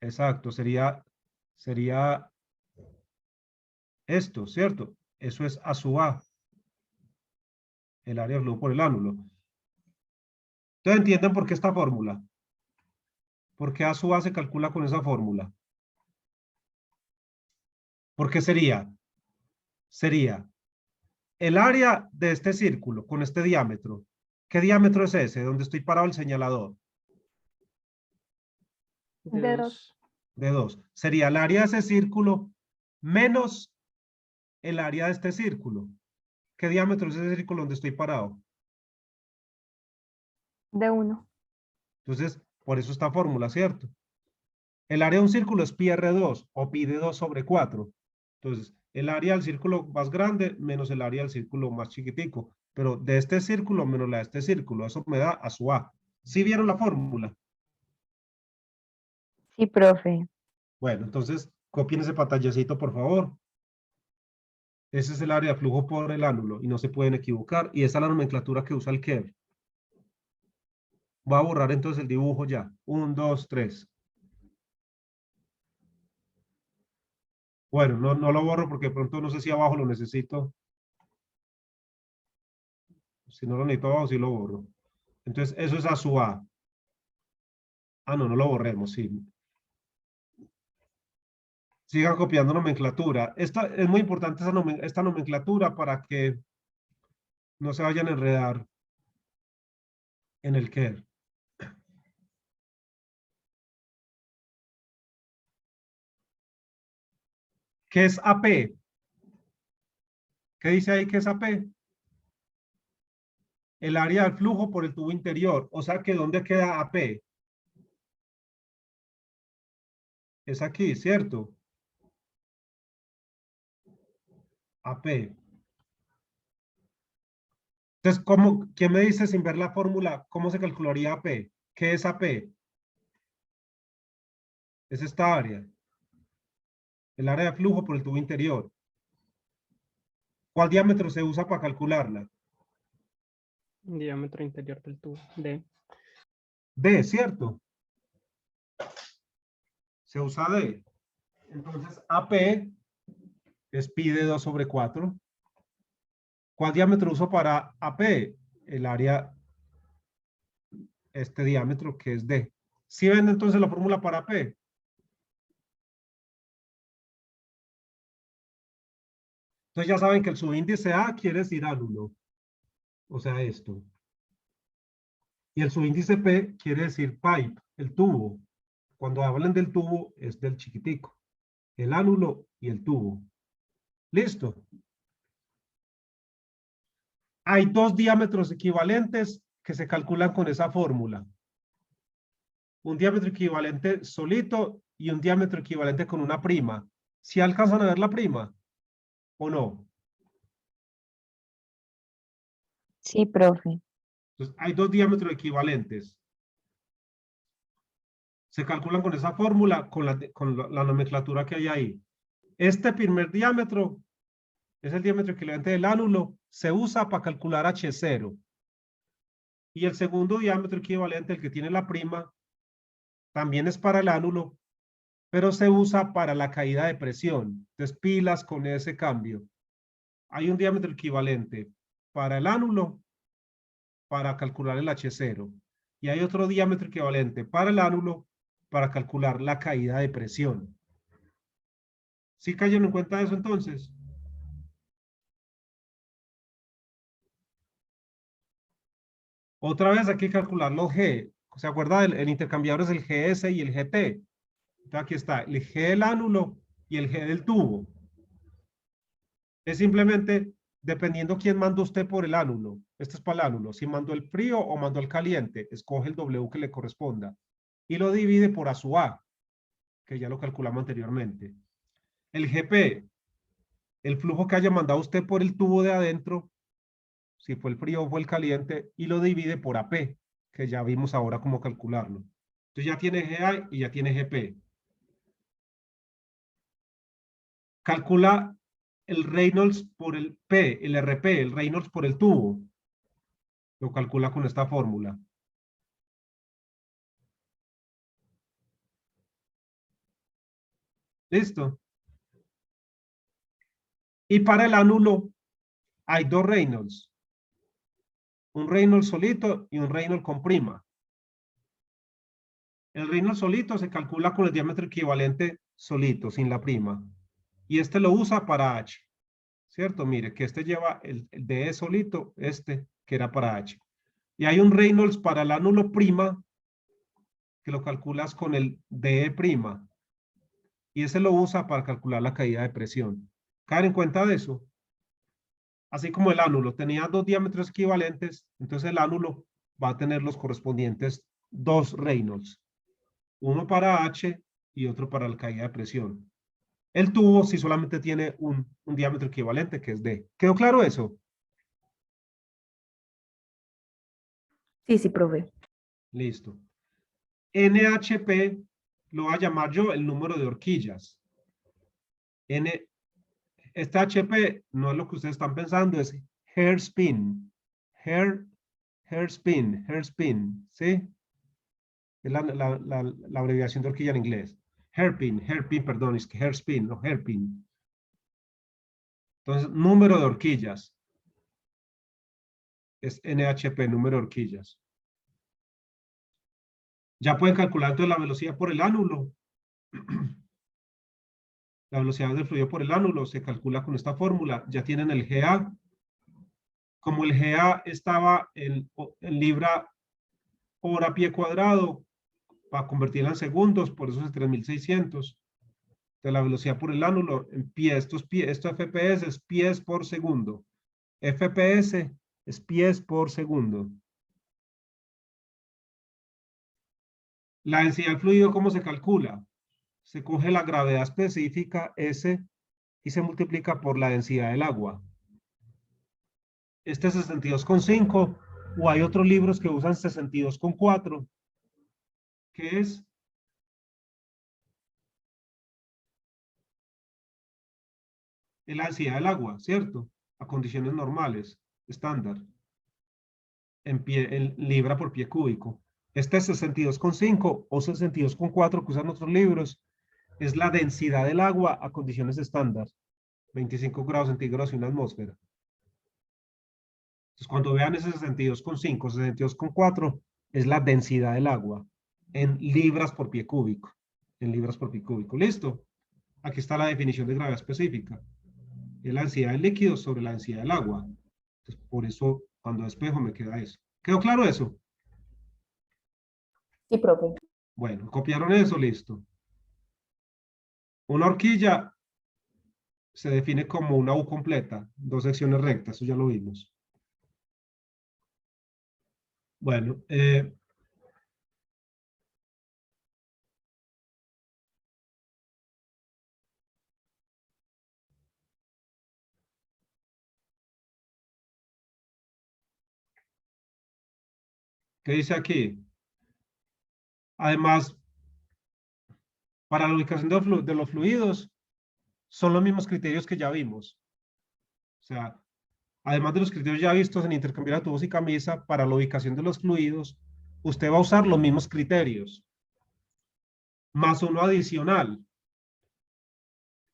Exacto, sería esto, ¿cierto? Eso es A sub A. El área de flujo por el ánulo. Entonces, ¿entienden por qué esta fórmula? Porque A sub A se calcula con esa fórmula. ¿Por qué sería? Sería el área de este círculo con este diámetro. ¿Qué diámetro es ese? Donde estoy parado el señalador. D2. De 2. Sería el área de ese círculo menos el área de este círculo. ¿Qué diámetro es ese círculo donde estoy parado? D1. Entonces, por eso esta fórmula, ¿cierto? El área de un círculo es pi R2 o pi de 2 sobre 4. Entonces, el área del círculo más grande menos el área del círculo más chiquitico. Pero de este círculo menos la de este círculo. Eso me da A sub A. ¿Sí vieron la fórmula? Sí, profe. Bueno, entonces, copien ese pantallecito, por favor. Ese es el área de flujo por el ánulo y no se pueden equivocar. Y esa es la nomenclatura que usa el KEV. Voy a borrar entonces el dibujo ya. 1, 2, 3. Bueno, no lo borro porque de pronto no sé si abajo lo necesito. Si no lo necesito abajo, sí lo borro. Entonces, eso es A sub A. Ah, no lo borremos, sí. Sigan copiando nomenclatura. Esta es muy importante esta nomenclatura para que no se vayan a enredar en el KEV. ¿Qué es AP? ¿Qué dice ahí que es AP? El área del flujo por el tubo interior. O sea que ¿dónde queda AP? Es aquí, ¿cierto? AP. Entonces, ¿quién me dice sin ver la fórmula cómo se calcularía AP? ¿Qué es AP? Es esta área. El área de flujo por el tubo interior. ¿Cuál diámetro se usa para calcularla? Diámetro interior del tubo. D. D, ¿cierto? Se usa D. Entonces, AP es pi de 2 sobre 4. ¿Cuál diámetro uso para AP? El área, este diámetro que es D. ¿Sí ven entonces la fórmula para AP? Entonces ya saben que el subíndice A quiere decir ánulo. O sea, esto. Y el subíndice P quiere decir pipe, el tubo. Cuando hablan del tubo es del chiquitico. El ánulo y el tubo. ¿Listo? Hay dos diámetros equivalentes que se calculan con esa fórmula. Un diámetro equivalente solito y un diámetro equivalente con una prima. ¿Sí alcanzan a ver la prima? ¿O no? Sí, profe. Entonces, hay dos diámetros equivalentes. Se calculan con esa fórmula, con la nomenclatura que hay ahí. Este primer diámetro es el diámetro equivalente del ánulo. Se usa para calcular H0. Y el segundo diámetro equivalente, el que tiene la prima, también es para el ánulo, pero se usa para la caída de presión. Entonces, pilas con ese cambio. Hay un diámetro equivalente para el ánulo, para calcular el H0. Y hay otro diámetro equivalente para el ánulo, para calcular la caída de presión. ¿Sí cayeron en cuenta de eso entonces? Otra vez hay que calcular los G. ¿Se acuerda? El intercambiador es el GS y el GT. Entonces aquí está el G del ánulo y el G del tubo. Es simplemente dependiendo quién mandó usted por el ánulo. Este es para el ánulo. Si mandó el frío o mandó el caliente, escoge el W que le corresponda. Y lo divide por A sub A, que ya lo calculamos anteriormente. El GP, el flujo que haya mandado usted por el tubo de adentro, si fue el frío o fue el caliente, y lo divide por AP, que ya vimos ahora cómo calcularlo. Entonces ya tiene GA y ya tiene GP. Calcula el Reynolds por el P, el RP, el Reynolds por el tubo. Lo calcula con esta fórmula. ¿Listo? Y para el ánulo hay dos Reynolds. Un Reynolds solito y un Reynolds con prima. El Reynolds solito se calcula con el diámetro equivalente solito, sin la prima. Y este lo usa para H. ¿Cierto? Mire, que este lleva el DE solito, este, que era para H. Y hay un Reynolds para el ánulo prima, que lo calculas con el DE prima. Y ese lo usa para calcular la caída de presión. Caer en cuenta de eso. Así como el ánulo tenía dos diámetros equivalentes, entonces el ánulo va a tener los correspondientes dos Reynolds. Uno para H y otro para la caída de presión. El tubo sí solamente tiene un diámetro equivalente, que es D. ¿Quedó claro eso? Sí, sí, profe. Listo. NHP lo voy a llamar yo el número de horquillas. Este HP no es lo que ustedes están pensando, es hairspin. Hairspin, ¿sí? Es la abreviación de horquilla en inglés. Hairpin, perdón, es que hairspin, no hairpin. Entonces, número de horquillas. Es NHP, número de horquillas. Ya pueden calcular entonces la velocidad por el ánulo. La velocidad del fluido por el ánulo se calcula con esta fórmula. Ya tienen el GA. Como el GA estaba en libra hora pie cuadrado, para convertirla en segundos, por eso es 3600. De la velocidad por el ánulo en pie, esto FPS es pies por segundo. FPS es pies por segundo. La densidad del fluido, ¿cómo se calcula? Se coge la gravedad específica S y se multiplica por la densidad del agua. Este es 62,5, o hay otros libros que usan 62,4, que es la densidad del agua, ¿cierto? A condiciones normales, estándar, en libra por pie cúbico. Este es 62,5 o 62,4 que usan otros libros, es la densidad del agua a condiciones estándar, 25 grados centígrados y una atmósfera. Entonces, cuando vean ese 62,5, 62,4, es la densidad del agua en libras por pie cúbico. En libras por pie cúbico. ¿Listo? Aquí está la definición de gravedad específica. Es la densidad del líquido sobre la densidad del agua. Entonces, por eso, cuando despejo me queda eso. ¿Quedó claro eso? Sí, profe. Bueno, copiaron eso, listo. Una horquilla se define como una U completa, dos secciones rectas, eso ya lo vimos. Bueno, ¿qué dice aquí? Además, para la ubicación de los fluidos, son los mismos criterios que ya vimos. O sea, además de los criterios ya vistos en intercambiar tubos y camisa, para la ubicación de los fluidos, usted va a usar los mismos criterios, más uno adicional,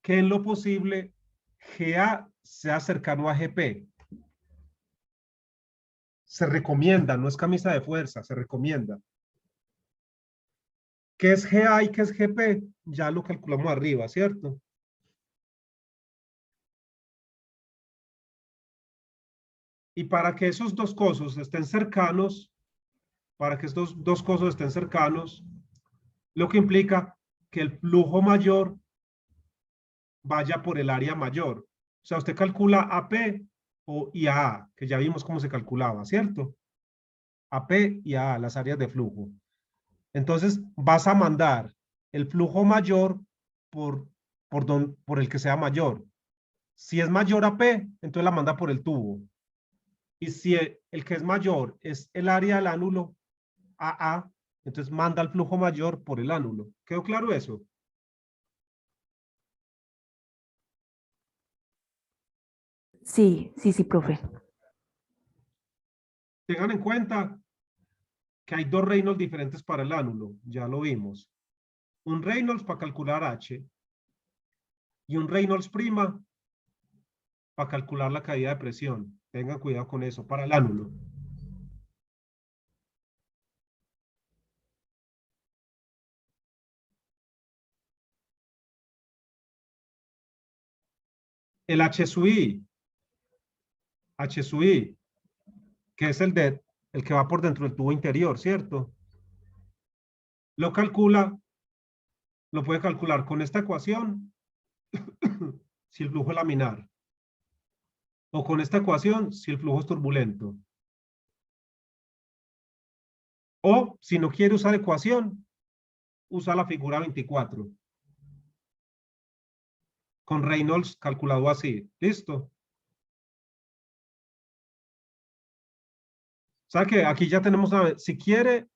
que en lo posible GA sea cercano a GP. Se recomienda, no es camisa de fuerza, se recomienda. ¿Qué es GA y qué es GP? Ya lo calculamos arriba, ¿cierto? Y para que esos dos cosas estén cercanos, para que estos dos cosas estén cercanos, lo que implica que el flujo mayor vaya por el área mayor. O sea, usted calcula AP y AA, que ya vimos cómo se calculaba, ¿cierto? AP y AA, las áreas de flujo. Entonces, vas a mandar el flujo mayor por el que sea mayor. Si es mayor AP, entonces la manda por el tubo. Y si el que es mayor es el área del ánulo AA, entonces manda el flujo mayor por el ánulo. ¿Quedó claro eso? Sí, sí, sí, profe. Tengan en cuenta que hay dos Reynolds diferentes para el ánulo, ya lo vimos. Un Reynolds para calcular H y un Reynolds prima para calcular la caída de presión. Tengan cuidado con eso, para el ánulo. El H sub I, que es el que va por dentro del tubo interior, ¿cierto? Lo puede calcular con esta ecuación, si el flujo es laminar, o con esta ecuación, si el flujo es turbulento. O, si no quiere usar ecuación, usa la figura 24. Con Reynolds calculado así. ¿Listo? O sea que aquí ya tenemos, si quiere,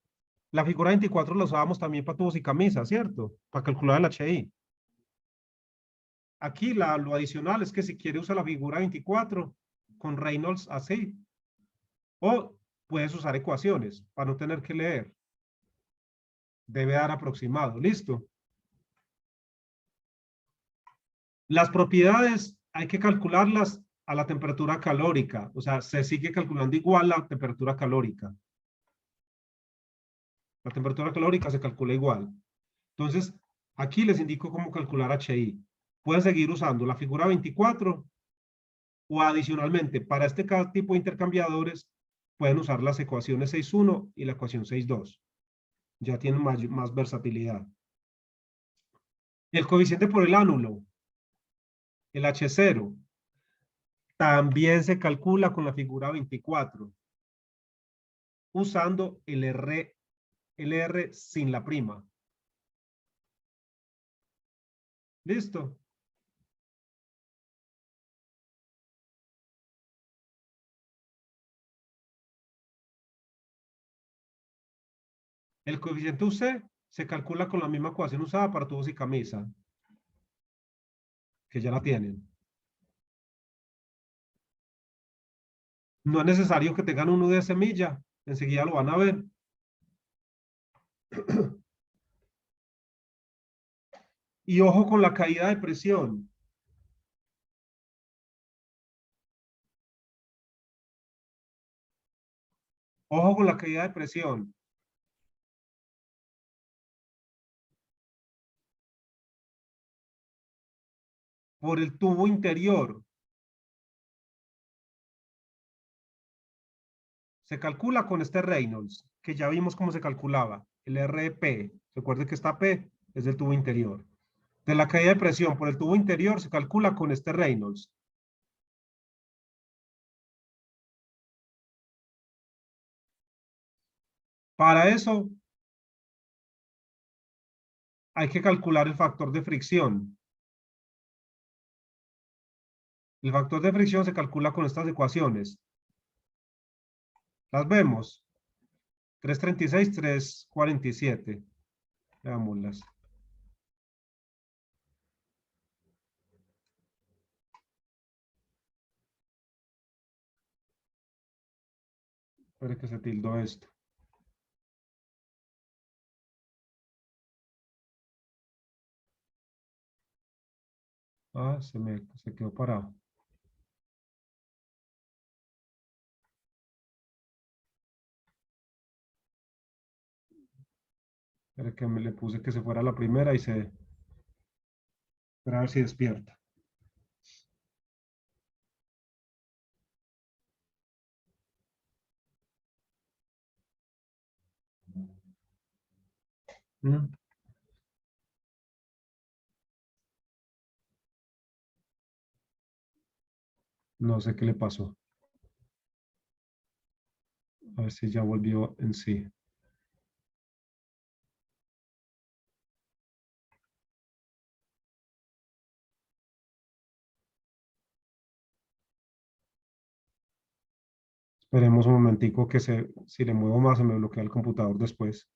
la figura 24 la usábamos también para tubos y camisas, ¿cierto? Para calcular el HI. Aquí lo adicional es que si quiere usa la figura 24 con Reynolds así. O puedes usar ecuaciones para no tener que leer. Debe dar aproximado. ¿Listo? Las propiedades hay que calcularlas a la temperatura calórica. O sea, se sigue calculando igual la temperatura calórica. La temperatura calórica se calcula igual. Entonces, aquí les indico cómo calcular HI. Pueden seguir usando la figura 24 o adicionalmente para este tipo de intercambiadores pueden usar las ecuaciones 6.1 y la ecuación 6.2. Ya tienen más versatilidad. El coeficiente por el ánulo, el H0, también se calcula con la figura 24 usando el R sin la prima. ¿Listo? El coeficiente UC se calcula con la misma ecuación usada para tubos y camisa, que ya la tienen. No es necesario que tengan uno de semilla, enseguida lo van a ver. Y ojo con la caída de presión. Ojo con la caída de presión. Por el tubo interior. Se calcula con este Reynolds, que ya vimos cómo se calculaba. El RP. Recuerde que esta P es del tubo interior. De la caída de presión por el tubo interior se calcula con este Reynolds. Para eso hay que calcular el factor de fricción. El factor de fricción se calcula con estas ecuaciones. Las vemos. 336, 347. Veámoslas. Espere que se tildó esto. Ah, se quedó parado. Espere que me le puse que se fuera la primera y se... Espera a ver si despierta. ¿Mm? No sé qué le pasó. A ver si ya volvió en sí. Esperemos un momentico que si le muevo más se me bloquea el computador después.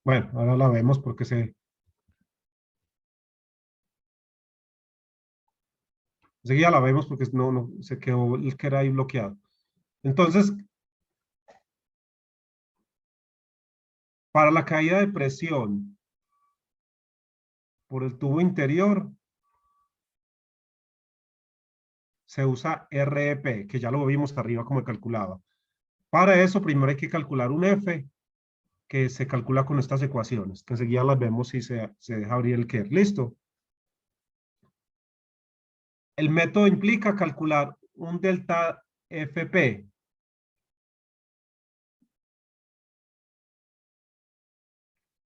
Bueno, ahora la vemos porque enseguida la vemos porque no, se quedó el que era ahí bloqueado. Entonces, para la caída de presión por el tubo interior, se usa REP, que ya lo vimos arriba como calculaba. Para eso, primero hay que calcular un F, que se calcula con estas ecuaciones, que enseguida las vemos si se deja abrir el KER. ¿Listo? El método implica calcular un delta FP.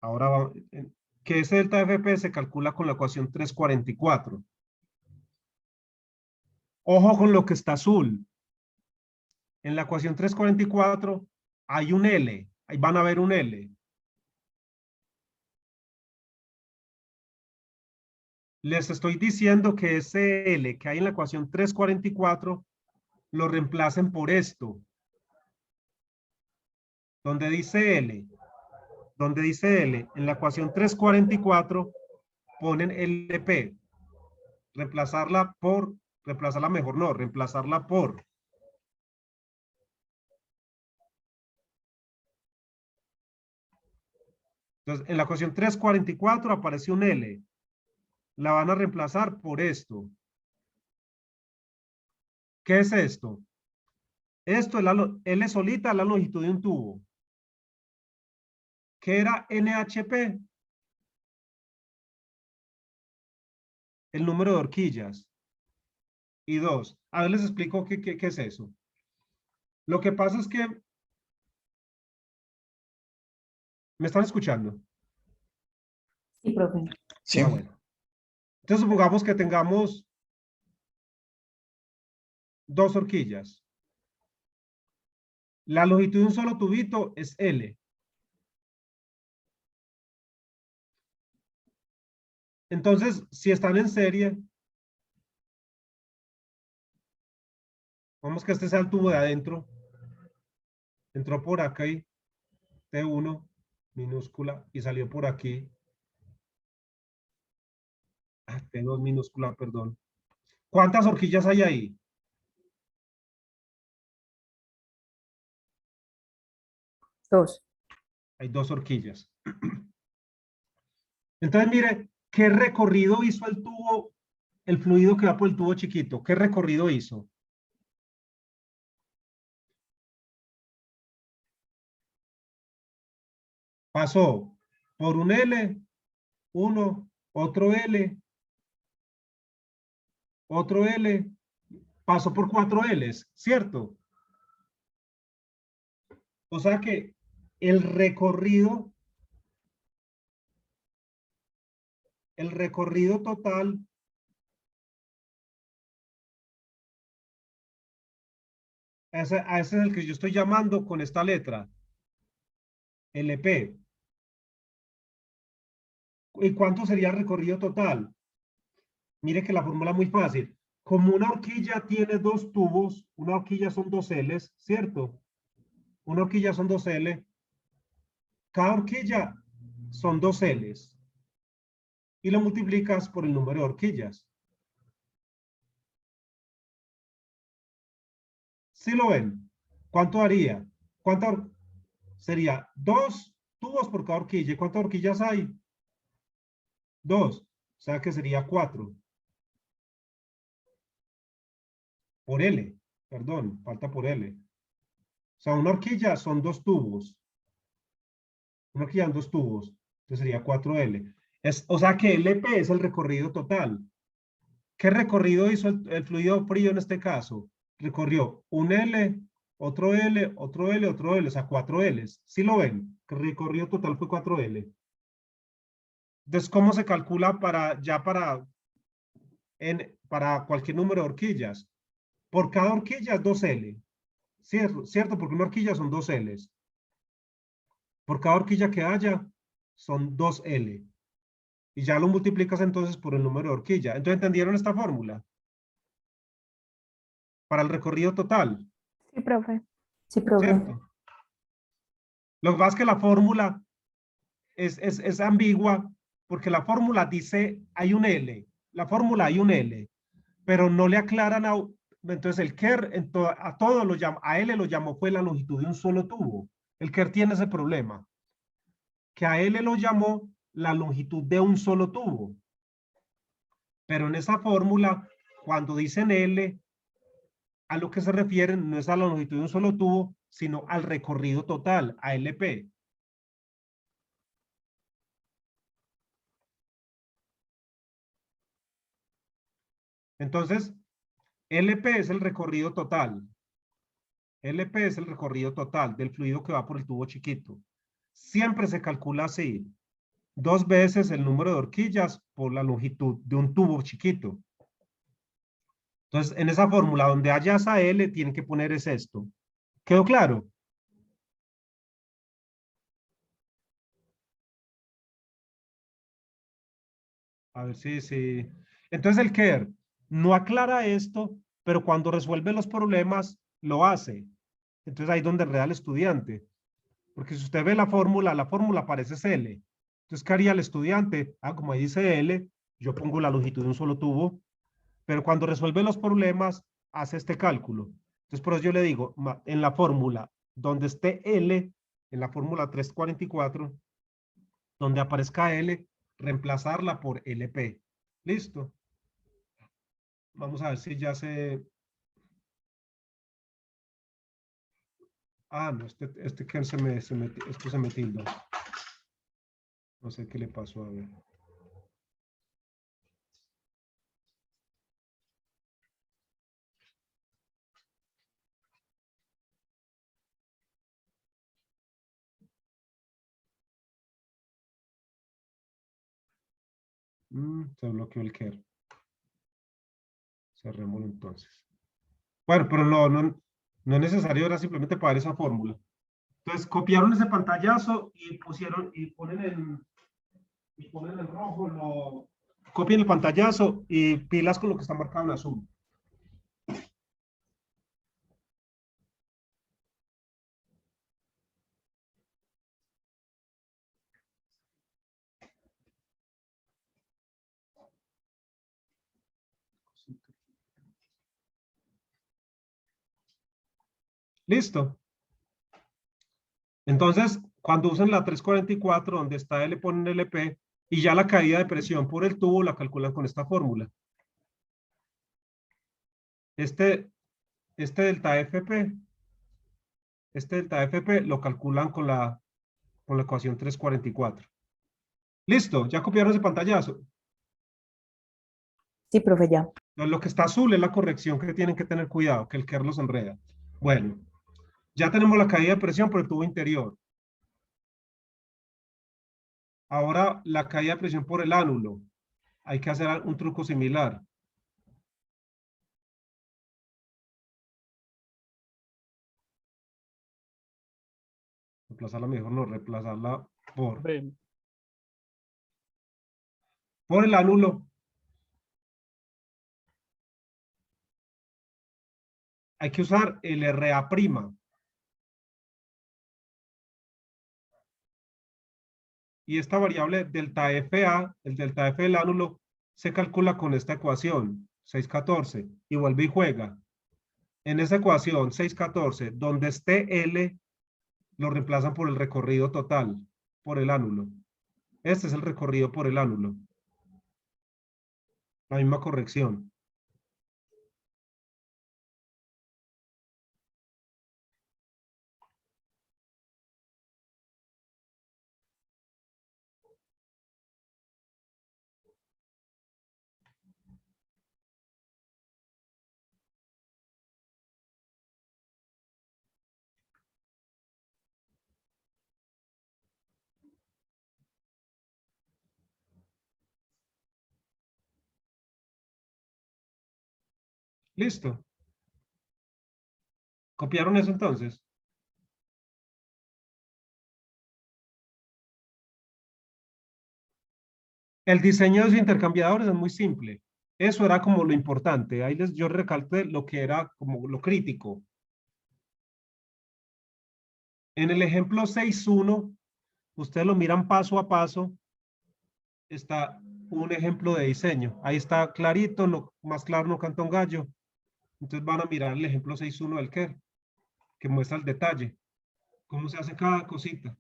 Ahora, que ese delta FP se calcula con la ecuación 344. Ojo con lo que está azul. En la ecuación 344 hay un L. Ahí van a ver un L. Les estoy diciendo que ese L que hay en la ecuación 344 lo reemplacen por esto. Donde dice L, en la ecuación 344 ponen LP. Reemplazarla por Entonces, en la ecuación 344 aparece un L. La van a reemplazar por esto. ¿Qué es esto? Esto es L solita, la longitud de un tubo. ¿Qué era NHP? El número de horquillas. Y 2. A ver, les explico qué es eso. Lo que pasa es que... ¿Me están escuchando? Sí, profe. Sí. Ah, bueno. Entonces, supongamos que tengamos 2 horquillas. La longitud de un solo tubito es L. Entonces, si están en serie, vamos que este sea el tubo de adentro. Entró por aquí, T1, minúscula, y salió por aquí. T2 minúscula, perdón. ¿Cuántas horquillas hay ahí? Dos. Hay 2 horquillas. Entonces, mire, ¿qué recorrido hizo el tubo, el fluido que va por el tubo chiquito? ¿Qué recorrido hizo? Pasó por un L, uno, otro L, pasó por 4 Ls, ¿cierto? O sea que el recorrido total a ese es el que yo estoy llamando con esta letra, LP. ¿Y cuánto sería el recorrido total? Mire que la fórmula es muy fácil. Como una horquilla tiene 2 tubos, una horquilla son 2 Ls, ¿cierto? Una horquilla son 2 L. Cada horquilla son 2 Ls. Y lo multiplicas por el número de horquillas. ¿Sí lo ven? ¿Cuánto haría? Sería 2 tubos por cada horquilla. ¿Y cuántas horquillas hay? 2. O sea que sería 4. Por L. Perdón, falta por L. O sea, una horquilla son 2 tubos. Una horquilla son 2 tubos. Entonces sería 4L. O sea que LP es el recorrido total. ¿Qué recorrido hizo el fluido frío en este caso? Recorrió un L, otro L, otro L, otro L, o sea, 4 Ls. ¿Sí lo ven? Que el recorrido total fue 4L. Entonces, ¿cómo se calcula para cualquier número de horquillas? Por cada horquilla es 2L. ¿Cierto? Porque una horquilla son 2Ls. Por cada horquilla que haya, son 2L. Y ya lo multiplicas entonces por el número de horquilla. Entonces, ¿entendieron esta fórmula? Para el recorrido total, Sí, profe. Sí, profe. ¿cierto? Lo que pasa es que la fórmula es ambigua porque la fórmula dice hay un L. La fórmula hay un L, pero no le aclaran entonces el KER a todo lo llama, a L lo llamó fue la longitud de un solo tubo. El KER tiene ese problema, que a L lo llamó la longitud de un solo tubo. Pero en esa fórmula, cuando dicen L, a lo que se refieren no es a la longitud de un solo tubo, sino al recorrido total, a LP. Entonces, LP es el recorrido total. LP es el recorrido total del fluido que va por el tubo chiquito. Siempre se calcula así. 2 veces el número de horquillas por la longitud de un tubo chiquito. Entonces, en esa fórmula donde haya esa L, tienen que poner es esto. ¿Quedó claro? A ver si. Entonces el KER no aclara esto, pero cuando resuelve los problemas, lo hace. Entonces ahí es donde enreda el estudiante. Porque si usted ve la fórmula parece L. Entonces, ¿qué haría el estudiante? Como ahí dice L, yo pongo la longitud de un solo tubo, pero cuando resuelve los problemas, hace este cálculo. Entonces, por eso yo le digo, en la fórmula donde esté L, en la fórmula 344, donde aparezca L, reemplazarla por LP. ¿Listo? Vamos a ver si ya se... No, que esto se me tildó. No sé qué le pasó, a ver. Se bloqueó el KER. Cerrémoslo entonces. Bueno, pero no es necesario ahora simplemente para esa fórmula. Entonces, copiaron ese pantallazo y ponen en rojo, copien el pantallazo y pilas con lo que está marcado en azul. Listo. Entonces, cuando usen la 344, donde está L, ponen LP, y ya la caída de presión por el tubo la calculan con esta fórmula. Este delta FP, lo calculan con la ecuación 344. Listo, ya copiaron ese pantallazo. Sí, profe, ya. Lo que está azul es la corrección que tienen que tener cuidado, que el KER los enreda. Bueno, ya tenemos la caída de presión por el tubo interior. Ahora la caída de presión por el ánulo. Hay que hacer un truco similar. Reemplazarla mejor, no, reemplazarla por el ánulo. Hay que usar el RA'. Y esta variable delta FA, el delta F del ánulo, se calcula con esta ecuación, 614, y vuelve y juega. En esa ecuación, 614, donde esté L, lo reemplazan por el recorrido total, por el ánulo. Este es el recorrido por el ánulo. La misma corrección. Listo. ¿Copiaron eso entonces? El diseño de los intercambiadores es muy simple. Eso era como lo importante. Ahí yo recalqué lo que era como lo crítico. En el ejemplo 6.1, ustedes lo miran paso a paso. Está un ejemplo de diseño. Ahí está clarito, no, más claro no canta un gallo. Entonces van a mirar el ejemplo 6.1 del KER, que muestra el detalle. Cómo se hace cada cosita.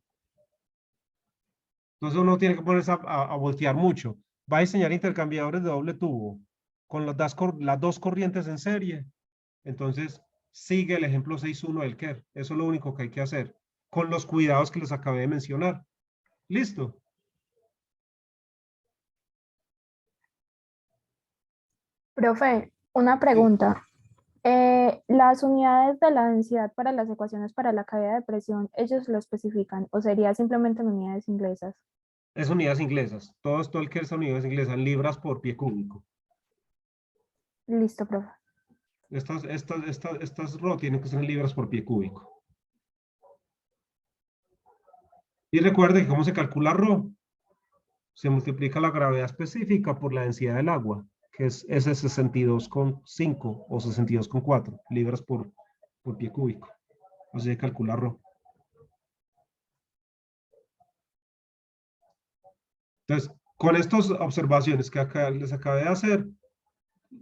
Entonces uno tiene que ponerse a voltear mucho. Va a diseñar intercambiadores de doble tubo con las dos corrientes en serie. Entonces sigue el ejemplo 6.1 del KER. Eso es lo único que hay que hacer. Con los cuidados que les acabé de mencionar. ¿Listo? Profe, una pregunta. Las unidades de la densidad para las ecuaciones para la caída de presión, ¿ellos lo especifican o sería simplemente en unidades inglesas? Es unidades inglesas. Todo el KER son unidades inglesas, libras por pie cúbico. Listo, profe. Estas RO tienen que ser en libras por pie cúbico. Y recuerde que cómo se calcula RO. Se multiplica la gravedad específica por la densidad del agua, que es ese 62,5 o 62,4 libras por pie cúbico. Así se calcula RO. Entonces, con estas observaciones que les acabé de hacer,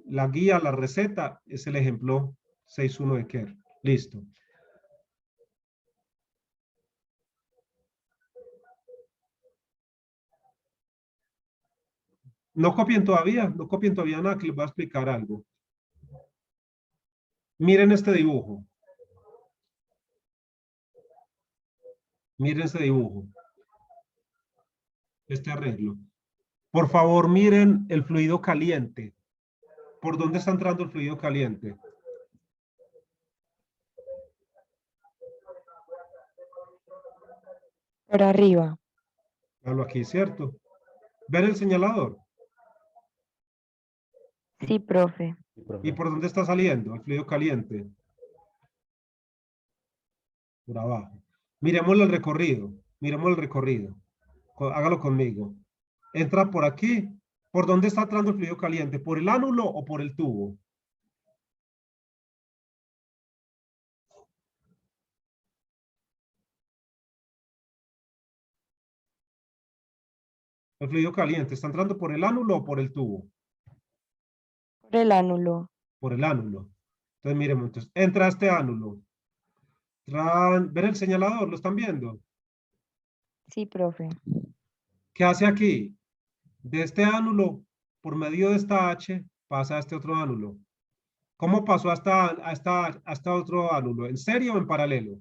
la guía, la receta, es el ejemplo 6.1 de KER. Listo. No copien todavía nada, que les voy a explicar algo. Miren este dibujo. Miren este dibujo. Este arreglo. Por favor, miren el fluido caliente. ¿Por dónde está entrando el fluido caliente? Por arriba. Hablo aquí, ¿cierto? ¿Ven el señalador? Sí, profe. Sí, profe. ¿Y por dónde está saliendo el fluido caliente? Por abajo. Miremos el recorrido. Miremos el recorrido. Hágalo conmigo. Entra por aquí. ¿Por dónde está entrando el fluido caliente? ¿Por el ánulo o por el tubo? El fluido caliente, ¿está entrando por el ánulo o por el tubo? Por el ánulo. Por el ánulo. Entonces, miremos, entonces, entra este ánulo. ¿Ven el señalador? ¿Lo están viendo? Sí, profe. ¿Qué hace aquí? De este ánulo, por medio de esta H, pasa a este otro ánulo. ¿Cómo pasó hasta otro ánulo? ¿En serie o en paralelo?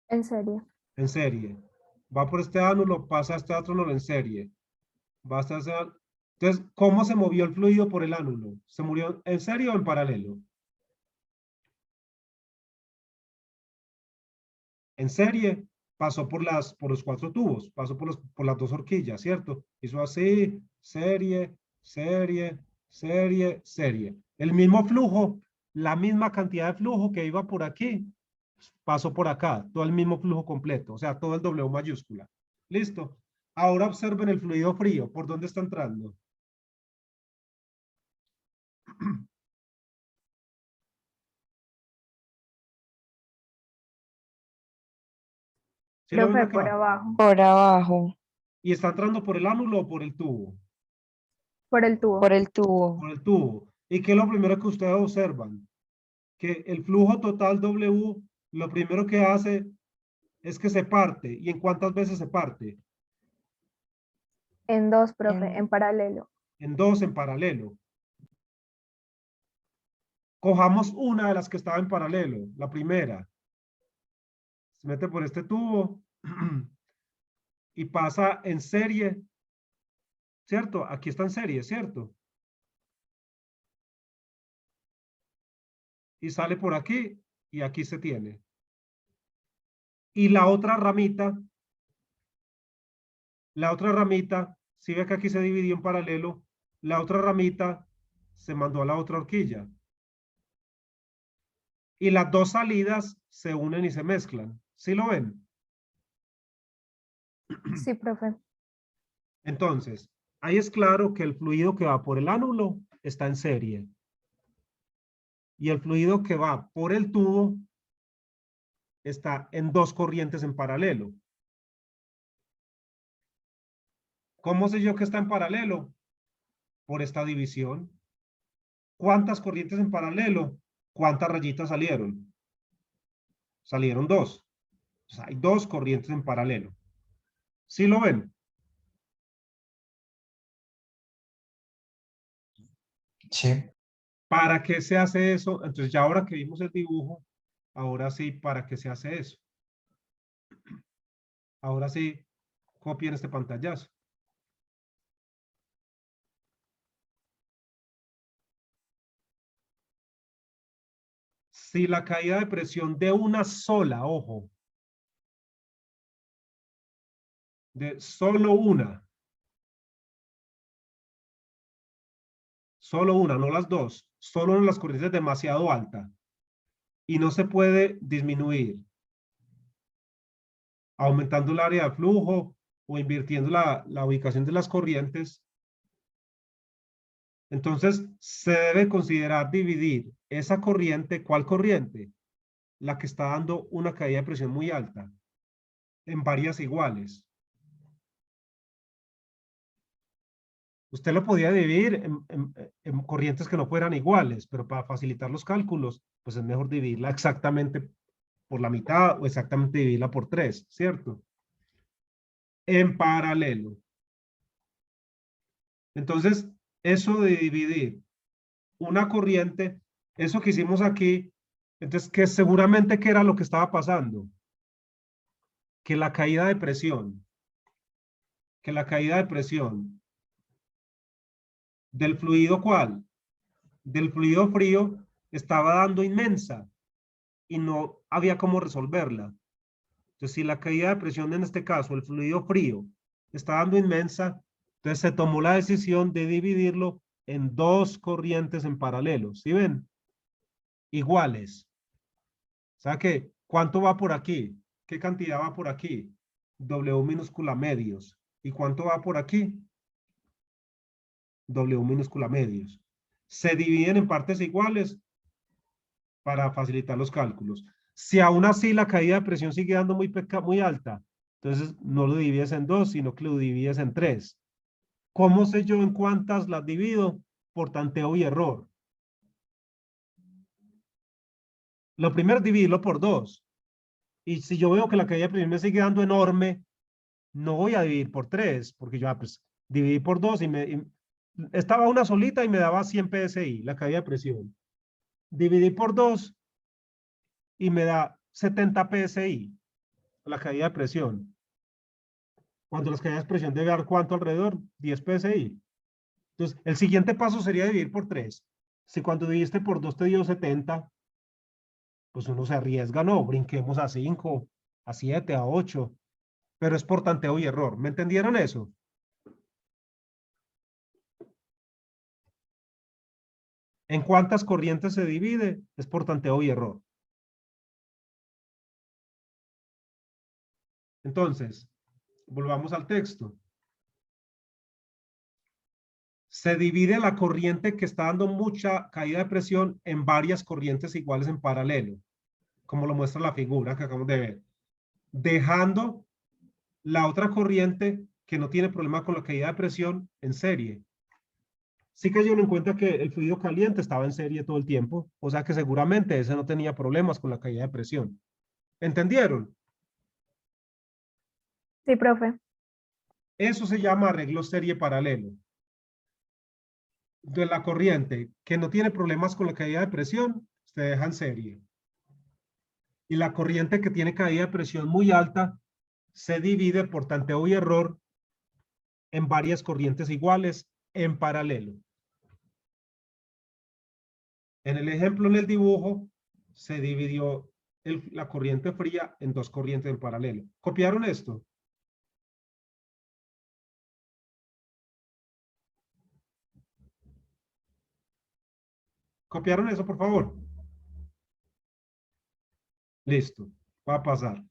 En serio. En serie. Va por este ánulo, pasa a este otro ánulo en serie. Va hasta ese ánulo. Entonces, ¿cómo se movió el fluido por el ánulo? ¿Se murió en serie o en paralelo? En serie, pasó por los 4 tubos, pasó por las 2 horquillas, ¿cierto? Hizo así, serie, serie, serie, serie. El mismo flujo, la misma cantidad de flujo que iba por aquí, pasó por acá, todo el mismo flujo completo, o sea, todo el W mayúscula. ¿Listo? Ahora observen el fluido frío, ¿por dónde está entrando? ¿Sí lo ven Profe, acá? por abajo. Por abajo. ¿Y está entrando por el ánulo o por el tubo? Por el tubo. Por el tubo. Por el tubo. ¿Y qué es lo primero que ustedes observan? Que el flujo total W, lo primero que hace es que se parte. ¿Y en cuántas veces se parte? En dos, profe, en paralelo. En 2 en paralelo. Cojamos una de las que estaba en paralelo, la primera. Se mete por este tubo y pasa en serie, ¿cierto? Aquí está en serie, ¿cierto? Y sale por aquí y aquí se tiene. Y la otra ramita, si ve que aquí se dividió en paralelo, la otra ramita se mandó a la otra horquilla. Y las dos salidas se unen y se mezclan. ¿Sí lo ven? Sí, profe. Entonces, ahí es claro que el fluido que va por el ánulo está en serie. Y el fluido que va por el tubo está en dos corrientes en paralelo. ¿Cómo sé yo que está en paralelo? Por esta división. ¿Cuántas corrientes en paralelo? ¿Cuántas rayitas salieron? Salieron dos. O sea, hay dos corrientes en paralelo. ¿Sí lo ven? Sí. ¿Para qué se hace eso? Entonces, ya ahora que vimos el dibujo, ahora sí, ¿para qué se hace eso? Ahora sí, copien este pantallazo. Si la caída de presión de una sola, ojo, de solo una, no las dos, solo en las corrientes demasiado alta y no se puede disminuir aumentando el área de flujo o invirtiendo la ubicación de las corrientes, entonces se debe considerar dividir esa corriente. ¿Cuál corriente? La que está dando una caída de presión muy alta, en varias iguales. Usted lo podía dividir en corrientes que no fueran iguales, pero para facilitar los cálculos, pues es mejor dividirla exactamente por la mitad o exactamente dividirla por 3, ¿cierto? En paralelo. Entonces, eso de dividir una corriente, eso que hicimos aquí, entonces, que seguramente que era lo que estaba pasando, que la caída de presión, del fluido ¿cuál? Del fluido frío estaba dando inmensa y no había cómo resolverla. Entonces, si la caída de presión en este caso, el fluido frío, está dando inmensa, entonces se tomó la decisión de dividirlo en dos corrientes en paralelo. ¿Sí ven? Iguales. O sea que, ¿cuánto va por aquí? ¿Qué cantidad va por aquí? W minúscula medios. ¿Y cuánto va por aquí? W minúscula medios. Se dividen en partes iguales para facilitar los cálculos. Si aún así la caída de presión sigue dando muy alta, entonces no lo divides en dos, sino que lo divides en tres. ¿Cómo sé yo en cuántas las divido? Por tanteo y error. Lo primero es dividirlo por dos. Y si yo veo que la caída de presión me sigue dando enorme, no voy a dividir por 3, porque yo pues dividí por 2 estaba una solita y me daba 100 PSI, la caída de presión. Dividí por 2 y me da 70 PSI, la caída de presión. Cuando las caídas de presión debe dar ¿cuánto alrededor? 10 PSI. Entonces, el siguiente paso sería dividir por 3. Si cuando dividiste por 2 te dio 70, pues uno se arriesga, no, brinquemos a 5, a 7, a 8, pero es por tanteo y error. ¿Me entendieron eso? ¿En cuántas corrientes se divide? Es por tanteo y error. Entonces, volvamos al texto. Se divide la corriente que está dando mucha caída de presión en varias corrientes iguales en paralelo, como lo muestra la figura que acabamos de ver, dejando la otra corriente que no tiene problema con la caída de presión en serie. Sí cayeron en cuenta que el fluido caliente estaba en serie todo el tiempo, o sea que seguramente ese no tenía problemas con la caída de presión. ¿Entendieron? Sí, profe. Eso se llama arreglo serie paralelo. De la corriente que no tiene problemas con la caída de presión, se deja en serie. Y la corriente que tiene caída de presión muy alta, se divide por tanteo y error en varias corrientes iguales en paralelo. En el ejemplo, en el dibujo, se dividió la corriente fría en dos corrientes en paralelo. ¿Copiaron esto? ¿Copiaron eso, por favor? Listo, va a pasar.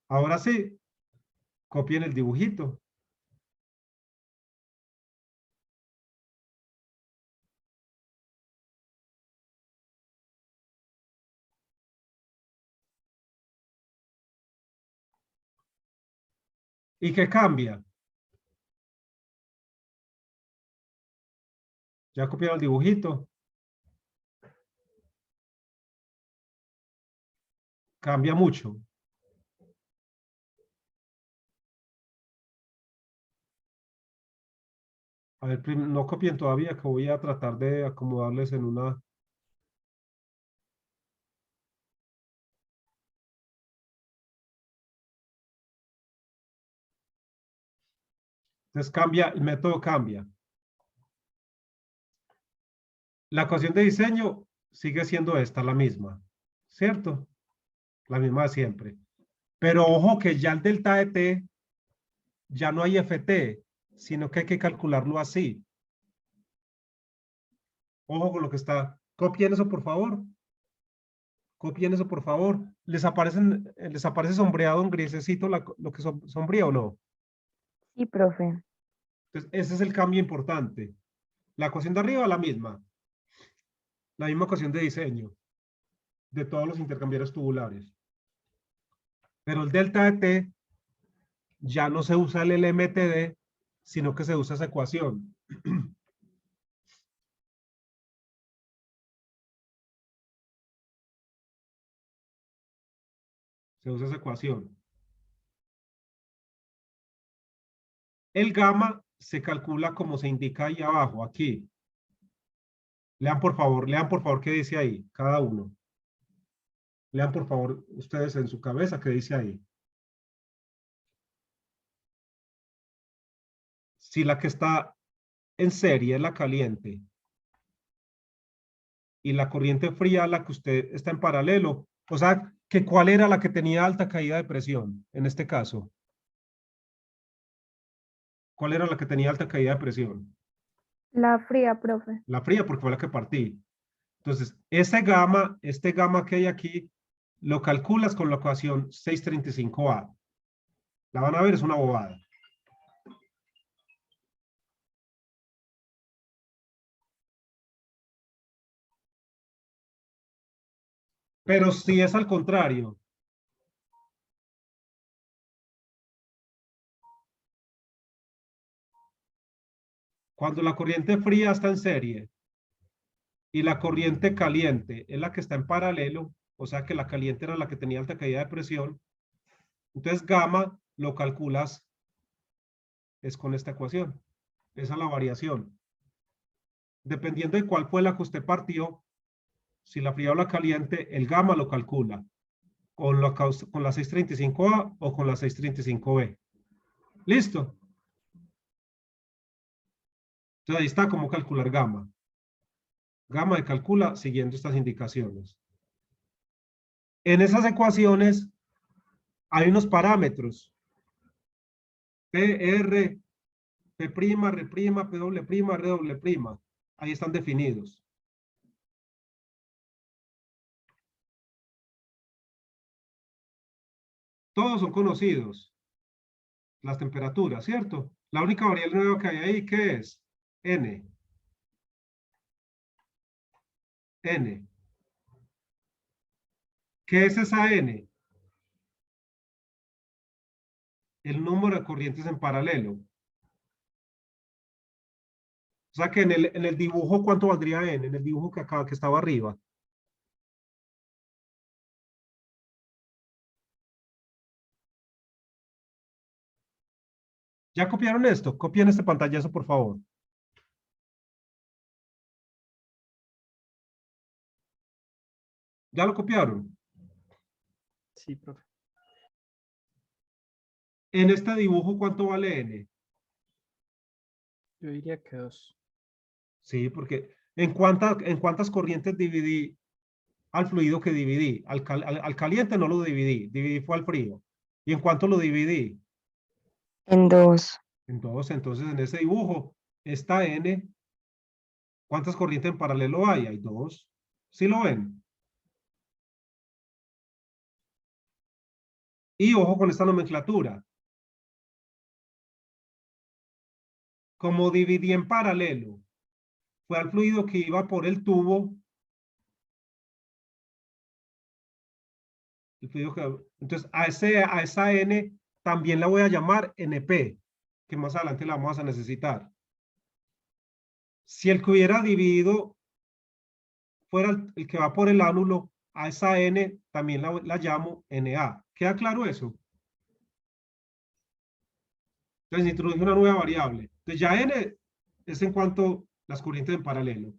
Ahora sí, copien el dibujito. ¿Y qué cambia? Ya copiaron el dibujito. Cambia mucho. A ver, no copien todavía, que voy a tratar de acomodarles en una... Entonces cambia, el método cambia. La ecuación de diseño sigue siendo esta, la misma, ¿cierto? La misma de siempre. Pero ojo que ya el delta de t, ya no hay ft, sino que hay que calcularlo así. Ojo con lo que está. Copien eso, por favor. Copien eso, por favor. ¿Les aparece sombreado en grisecito lo que sombría o no? Sí, profe. Entonces, ese es el cambio importante. La ecuación de arriba, la misma. La misma ecuación de diseño de todos los intercambiadores tubulares. Pero el delta de t ya no se usa el LMTD, sino que se usa esa ecuación. Se usa esa ecuación. El gamma se calcula como se indica ahí abajo, aquí. Lean por favor qué dice ahí, cada uno. Lean por favor ustedes en su cabeza qué dice ahí. Si la que está en serie es la caliente y la corriente fría la que usted está en paralelo, o sea, que ¿cuál era la que tenía alta caída de presión en este caso? ¿Cuál era la que tenía alta caída de presión? La fría, profe. La fría, porque fue la que partí. Entonces, este gamma que hay aquí, lo calculas con la ecuación 635A. La van a ver, es una bobada. Pero si es al contrario, cuando la corriente fría está en serie y la corriente caliente es la que está en paralelo, o sea que la caliente era la que tenía alta caída de presión, entonces gamma lo calculas es con esta ecuación. Esa es la variación. Dependiendo de cuál fue la que usted partió, si la fría o la caliente, el gamma lo calcula con la 635A o con la 635B. ¿Listo? Entonces ahí está cómo calcular gamma. Gamma se calcula siguiendo estas indicaciones. En esas ecuaciones hay unos parámetros. PR, P', R', P', R'. Ahí están definidos. Todos son conocidos. Las temperaturas, ¿cierto? La única variable nueva que hay ahí, ¿qué es? N. N. ¿Qué es esa N? El número de corrientes en paralelo. O sea que en el dibujo, ¿cuánto valdría N? En el dibujo que acá, que estaba arriba. ¿Ya copiaron esto? Copien este pantallazo, por favor. ¿Ya lo copiaron? Sí, profe. En este dibujo, ¿cuánto vale N? Yo diría que 2. Sí, porque ¿en cuántas corrientes dividí al fluido que dividí? Al caliente no lo dividí fue al frío. ¿Y en cuánto lo dividí? En 2. Entonces en ese dibujo, esta N ¿Cuántas corrientes en paralelo hay? Hay 2. ¿Sí lo ven? Y ojo con esta nomenclatura. Como dividí en paralelo, fue al fluido que iba por el tubo. Entonces, a esa N también la voy a llamar NP, que más adelante la vamos a necesitar. Si el que hubiera dividido fuera el que va por el ánulo, a esa N también la llamo NA. ¿Queda claro eso? Entonces, introduje una nueva variable. Entonces, ya N es en cuanto a las corrientes en paralelo.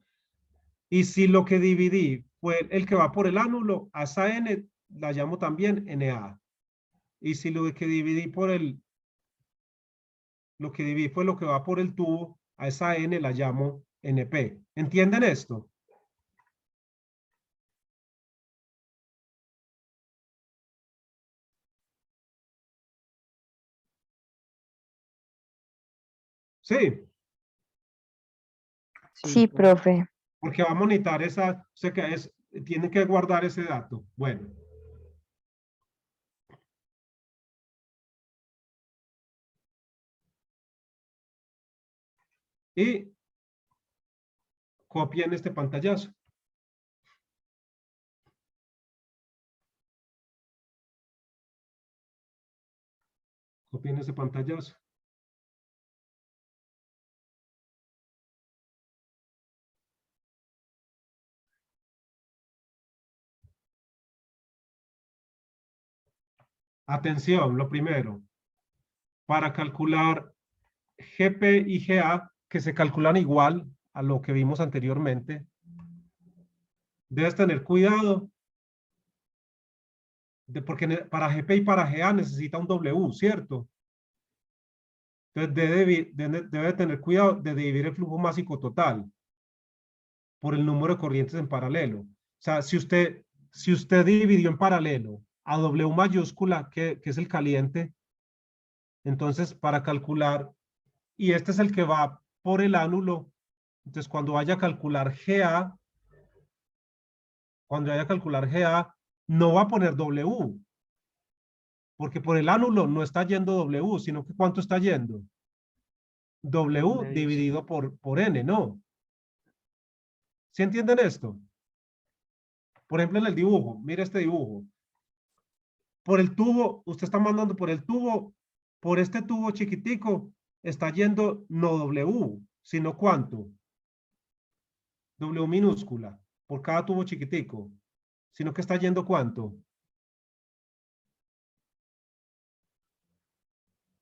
Y si lo que dividí fue el que va por el ánulo, a esa N la llamo también NA. Y si lo que dividí fue lo que va por el tubo, a esa N la llamo NP. ¿Entienden esto? Sí, Sí, profe. porque vamos a necesitar esa, o sea que tienen que guardar ese dato. Bueno. Y copien este pantallazo. Copien ese pantallazo. Atención, lo primero. Para calcular GP y GA, que se calculan igual a lo que vimos anteriormente, debes tener cuidado porque para GP y para GA necesita un W, ¿cierto? Entonces debe tener cuidado de dividir el flujo másico total por el número de corrientes en paralelo. O sea, si usted dividió en paralelo a W mayúscula, que es el caliente, entonces para calcular, y este es el que va por el ánulo, entonces cuando vaya a calcular GA, no va a poner W, porque por el ánulo no está yendo W, sino que ¿cuánto está yendo? W Medios. dividido por N, ¿no? ¿Sí entienden esto? Por ejemplo, en el dibujo, mire este dibujo. Por el tubo, usted está mandando por el tubo, por este tubo chiquitico, está yendo no W, sino ¿cuánto? W minúscula, por cada tubo chiquitico, sino que está yendo ¿cuánto?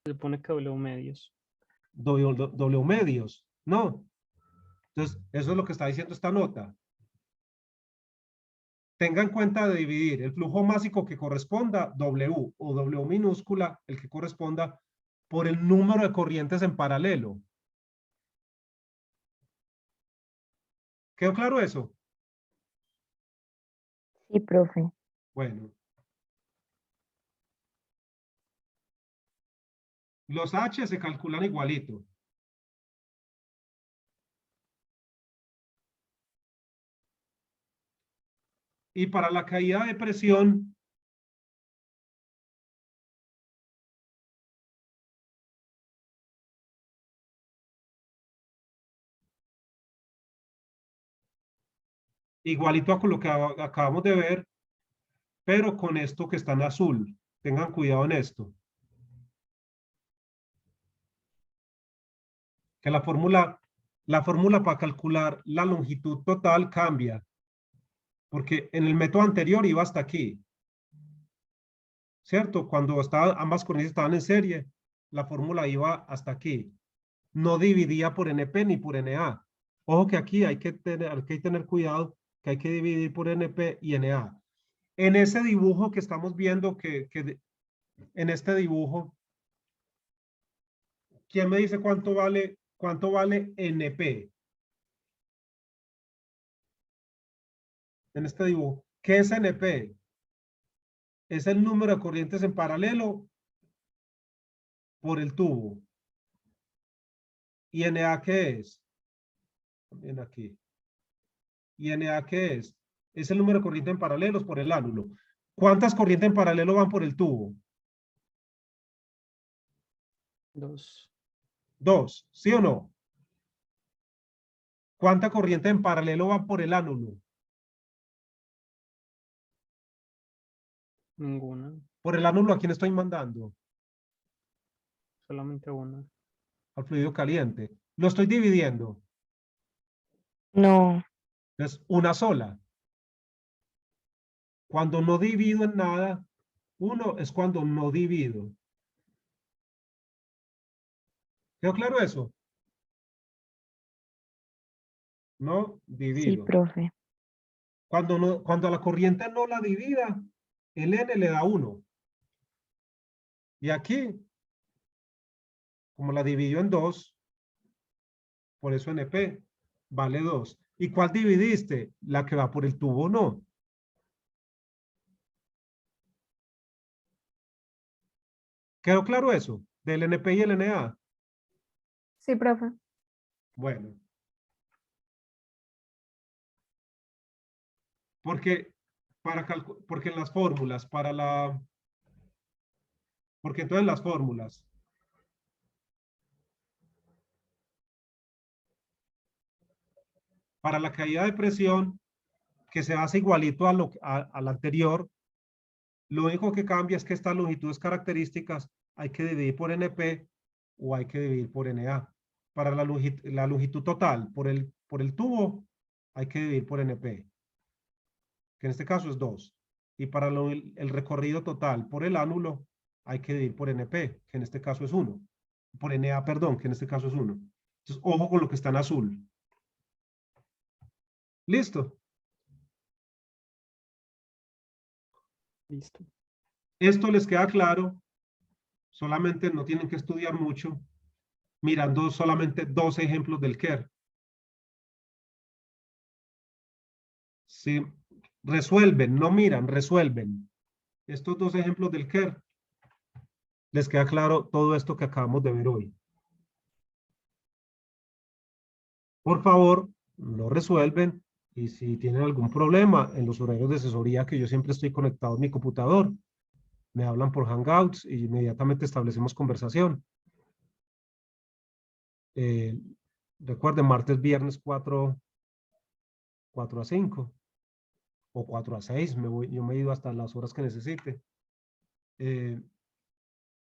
Se supone que W medios. W medios, ¿no? Entonces, eso es lo que está diciendo esta nota. Tenga en cuenta de dividir el flujo másico que corresponda, W o W minúscula, el que corresponda, por el número de corrientes en paralelo. ¿Quedó claro eso? Sí, profe. Bueno. Los H se calculan igualito. Y para la caída de presión, igualito a lo que acabamos de ver, pero con esto que está en azul. Tengan cuidado en esto. Que la fórmula para calcular la longitud total cambia. Porque en el método anterior iba hasta aquí. ¿Cierto? Cuando ambas corrientes estaban en serie, la fórmula iba hasta aquí. No dividía por NP ni por NA. Ojo que aquí hay que tener cuidado, que hay que dividir por NP y NA. En ese dibujo que estamos viendo, en este dibujo, ¿quién me dice cuánto vale NP? En este dibujo. ¿Qué es NP? Es el número de corrientes en paralelo por el tubo. ¿Y NA qué es? También aquí. ¿Y NA qué es? Es el número de corrientes en paralelos por el ánulo. ¿Cuántas corrientes en paralelo van por el tubo? 2. 2, ¿sí o no? ¿Cuánta corriente en paralelo va por el ánulo? Ninguna. Por el ánulo, ¿a quién estoy mandando? Solamente una. Al fluido caliente. Lo estoy dividiendo. No, Es una sola. Cuando no divido en nada, 1 es cuando no divido. ¿Quedó claro eso? No sí, divido. profe. Cuando a la corriente no la divida, el N le da 1. Y aquí, como la dividió en 2, por eso NP vale 2. ¿Y cuál dividiste? La que va por el tubo, no. ¿Quedó claro eso? Del NP y el NA. Sí, profe. Bueno. Porque, porque en las fórmulas, porque entonces las fórmulas, para la caída de presión, que se hace igualito al anterior, lo único que cambia es que estas longitudes características hay que dividir por NP o hay que dividir por NA. Para la longitud total por el tubo, hay que dividir por NP, que en este caso es 2. Y para el recorrido total por el ánulo, hay que dividir por NP, que en este caso es 1. Por NA, perdón, que en este caso es 1. Entonces, ojo con lo que está en azul. ¿Listo? Listo. Esto les queda claro. Solamente no tienen que estudiar mucho, mirando solamente 2 ejemplos del Kerr. Si resuelven, no miran, resuelven. Estos 2 ejemplos del Kerr, les queda claro todo esto que acabamos de ver hoy. Por favor, lo resuelven y si tienen algún problema en los horarios de asesoría, que yo siempre estoy conectado a mi computador, me hablan por Hangouts y inmediatamente establecemos conversación. Recuerden, martes, viernes 4 a 5 o 4 a 6, yo me he ido hasta las horas que necesite.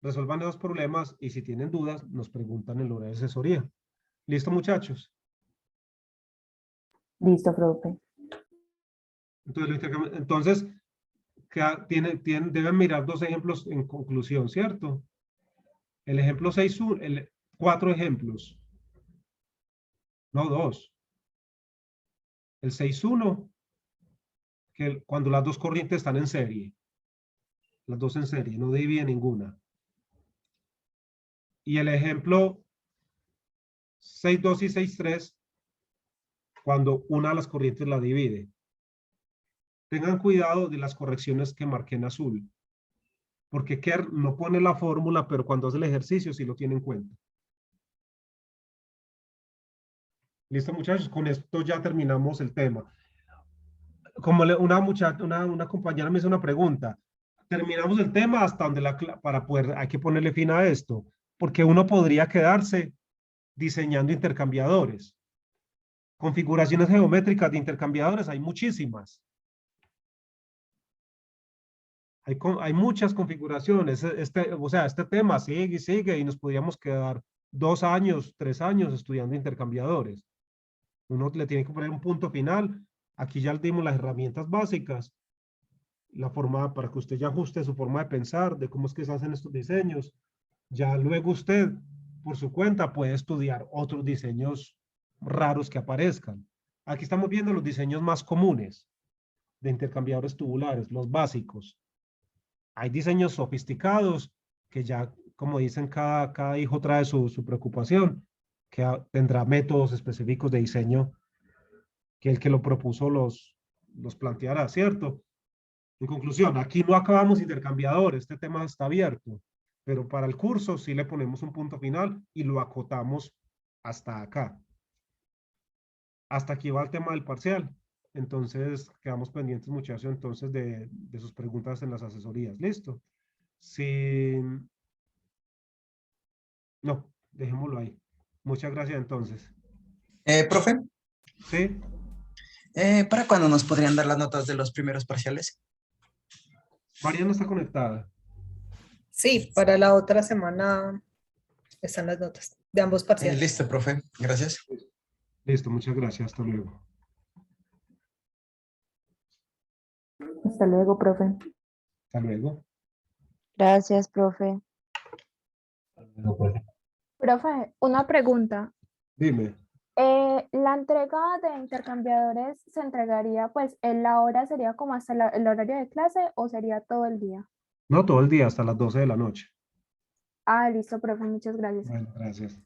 Resuelvan esos problemas y si tienen dudas, nos preguntan en el horario de asesoría. ¿Listo, muchachos? Listo, profe. Entonces deben mirar 2 ejemplos en conclusión, ¿cierto? El ejemplo 6.1, 4 ejemplos, no 2. El 6.1, que cuando las 2 corrientes están en serie, las 2 en serie, no divide ninguna. Y el ejemplo 6.2 y 6.3, cuando una de las corrientes la divide. Tengan cuidado de las correcciones que marqué en azul, porque Kerr no pone la fórmula, pero cuando hace el ejercicio sí lo tiene en cuenta. Listo, muchachos, con esto ya terminamos el tema. Como una compañera me hizo una pregunta, terminamos el tema hasta donde para poder, hay que ponerle fin a esto, porque uno podría quedarse diseñando intercambiadores. Configuraciones geométricas de intercambiadores hay muchísimas. Hay muchas configuraciones. O sea, este tema sigue y sigue y nos podríamos quedar 2 años, 3 años estudiando intercambiadores. Uno le tiene que poner un punto final. Aquí ya le dimos las herramientas básicas, la forma para que usted ya ajuste su forma de pensar, de cómo es que se hacen estos diseños. Ya luego usted, por su cuenta, puede estudiar otros diseños raros que aparezcan. Aquí estamos viendo los diseños más comunes de intercambiadores tubulares, los básicos. Hay diseños sofisticados que ya, como dicen, cada hijo trae su preocupación, que tendrá métodos específicos de diseño que el que lo propuso los planteará, ¿cierto? En conclusión, aquí no acabamos intercambiadores, este tema está abierto, pero para el curso sí le ponemos un punto final y lo acotamos hasta acá. hasta aquí va el tema del parcial. Entonces, quedamos pendientes, muchachos, entonces de sus preguntas en las asesorías. ¿Listo? Sí. No, dejémoslo ahí. Muchas gracias, entonces. Profe, ¿Sí? ¿para cuándo nos podrían dar las notas de los primeros parciales? Mariana está conectada. Sí, para la otra semana están las notas de ambos parciales. Listo, profe. Gracias. Listo, muchas gracias. Hasta luego. Hasta luego, profe. Hasta luego. Gracias, profe. Profe, una pregunta. Dime. La entrega de intercambiadores se entregaría, pues, en la hora sería como hasta el horario de clase o sería todo el día. No, todo el día, hasta las 12 de la noche. Ah, listo, profe, muchas gracias. Bueno, gracias.